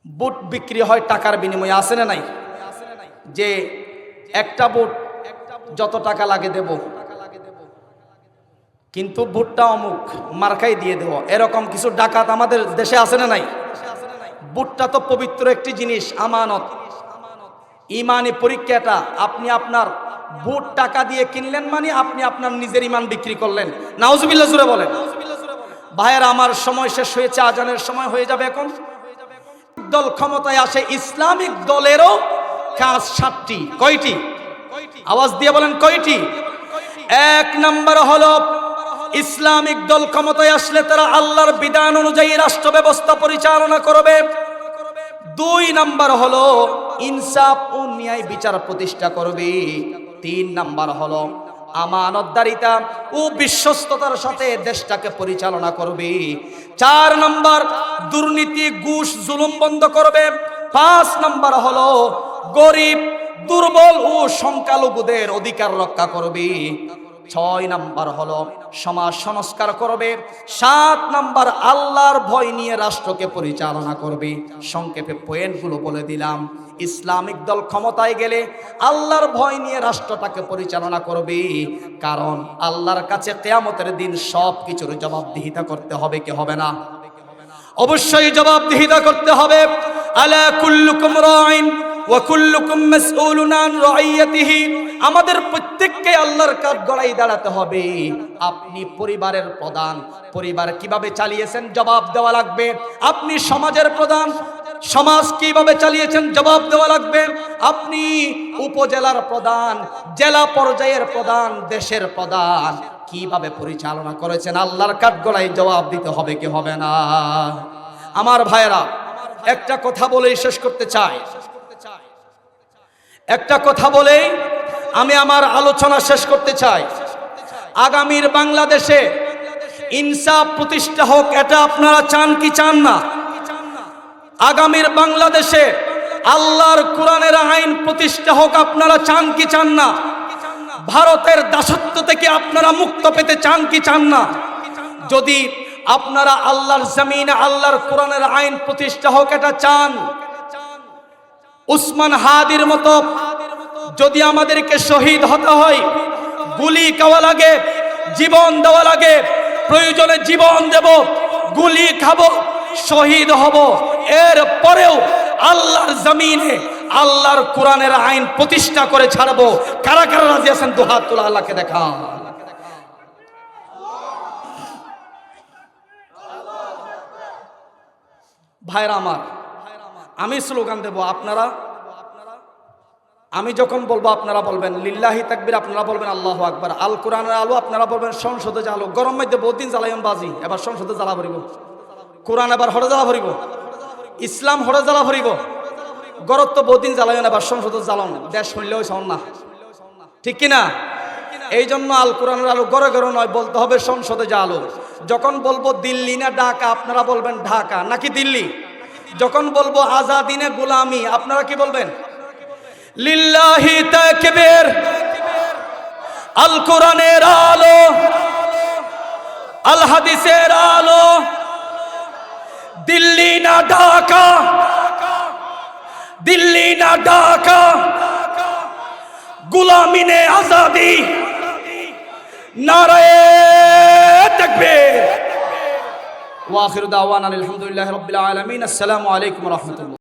ভোট বিক্রি হয় টাকার বিনিময়ে, আছে না নাই? যে একটা ভোট যত টাকা লাগে দেব, কিন্তু ভোটটা অমুক মার্কাই দিয়ে দেব, এরকম কিছু ডাকাত আমাদের দেশে আছে না নাই? ভোটটা তো পবিত্র একটি জিনিস, আমানত, ইমানি পরীক্ষাটা। আপনি আপনার ভোট টাকা দিয়ে কিনলেন মানে আপনি আপনার নিজের ইমান বিক্রি করলেন। নাউজুবিল্লাহ জুড়ে বলেন। ভাইয়েরা আমার, সময় শেষ হয়েছে, আজানের সময় হয়ে যাবে এখন। দল ক্ষমতায় আসে, ইসলামিক দলেরও কাজ 7টি। কয়টি? আওয়াজ দিয়ে বলেন কয়টি? 1 নম্বর হলো ইসলামিক দল ক্ষমতায় আসলে তারা আল্লাহর বিধান অনুযায়ী রাষ্ট্র ব্যবস্থা পরিচালনা করবে। 2 নম্বর হলো ইনসাফ ও ন্যায় বিচার প্রতিষ্ঠা করবে। 3 নম্বর হলো আমানতদারিতা ও বিশ্বস্ততার সাথে দেশটাকে পরিচালনা করবে। 4 নম্বর দুর্নীতি, ঘুষ, জুলুম বন্ধ করবে। 5 নম্বর হলো গরিব, দুর্বল ও সংখ্যালঘুদের অধিকার রক্ষা করবে। 6 নম্বর হলো সমাজ সংস্কার করবে। 7 নম্বর আল্লাহর ভয় নিয়ে রাষ্ট্রকে পরিচালনা করবে। সংক্ষেপে পয়েন্টগুলো বলে দিলাম। ইসলামিক দল ক্ষমতায় গেলে আল্লাহর ভয় নিয়ে রাষ্ট্রটাকে পরিচালনা করবে, কারণ আল্লাহর কাছে কিয়ামতের দিন সব কিছুর জবাবদিহিতা করতে হবে, কি হবে না? অবশ্যই জবাবদিহিতা করতে হবে। আলা কুল্লুকুম রাইন ওয়া কুল্লুকুম মাসউলুন আন রাইয়াতিহি। আমাদের প্রত্যেককে আল্লাহর কাঠগড়ায় দাঁড়াতে হবে। আপনি পরিবারের প্রধান, পরিবার কিভাবে চালিয়েছেন জবাব দেওয়া লাগবে। আপনি সমাজের প্রধান, সমাজ কিভাবে চালিয়েছেন জবাব দেওয়া লাগবে। আপনি উপজেলার প্রধান, জেলা পর্যায়ের প্রধান, দেশের প্রধান, কিভাবে পরিচালনা করেছেন আল্লাহর কাঠগড়ায় জবাব দিতে হবে, কি হবে না? আমার ভাইয়েরা, একটা কথা বলেই শেষ করতে চাই। একটা কথা বলেই আমি আমার আলোচনা শেষ করতে চাই। আগামীর বাংলাদেশে ইনসাফ প্রতিষ্ঠা হোক, এটা আপনারা চান কি চান না? আগামীর বাংলাদেশে আল্লাহর কোরআনের আইন প্রতিষ্ঠা হোক, আপনারা চান কি চান না? ভারতের দাসত্ব থেকে আপনারা মুক্ত পেতে চান কি চান না? যদি আপনারা আল্লাহর জমিনে আল্লাহর কোরআনের আইন প্রতিষ্ঠা হোক এটা চান, উসমান হাদির মতো যদি আমাদেরকে শহীদ হতে হয়, গুলি খাওয়া লাগে, জীবন দেওয়া লাগে, প্রয়োজনে জীবন দেব, গুলি খাবো, শহীদ হব, এর পরেও আল্লাহর জমিনে আল্লাহর কোরআনের আইন প্রতিষ্ঠা করে ছাড়বো। কারা কারা রাজি আছেন? দুহাত তুলে আল্লাহকে দেখান। ভাইরা আমার, আমি স্লোগান দেব, আপনারা, আমি যখন বলবো আপনারা বলবেন লিল্লাহি তাকবীর, আপনারা বলবেন আল্লাহু আকবার। আল কোরআনের আলো, আপনারা বলবেন সংসদে জ্বালো। গরম মধ্যে বহুত দিন জ্বালাইন বাজি, এবার সংসদে জ্বালা ভরিব। কোরআন এবার হরে জ্বালা ভরিব, ইসলাম হরে জ্বালা ভরিব। গরত তো বহুত দিন জ্বালাইন, এবার সংসদে জ্বালন। দেশ হইলেও চান না, ঠিক কিনা? এই জন্য আল কোরআনের আলো গড়ে গড়ে নয়, বলতে হবে সংসদে যা আলো। যখন বলবো দিল্লি না ঢাকা, আপনারা বলবেন ঢাকা নাকি দিল্লি। যখন বলবো আজাদি না গোলামি, আপনারা কি বলবেন? লিল্লাহি তাকবীর। আল কোরআনের আলো, আল হাদিসের আলো, দিল্লি না ঢাকা, দিল্লি না ঢাকা, গোলামি নে আজাদি, নারায়ে তাকবীর। ওয়া আখিরু দাওয়ানা আলহামদুলিল্লাহি রাব্বিল আলামিন। আসসালামু আলাইকুম ওয়া রাহমাতুল্লাহ।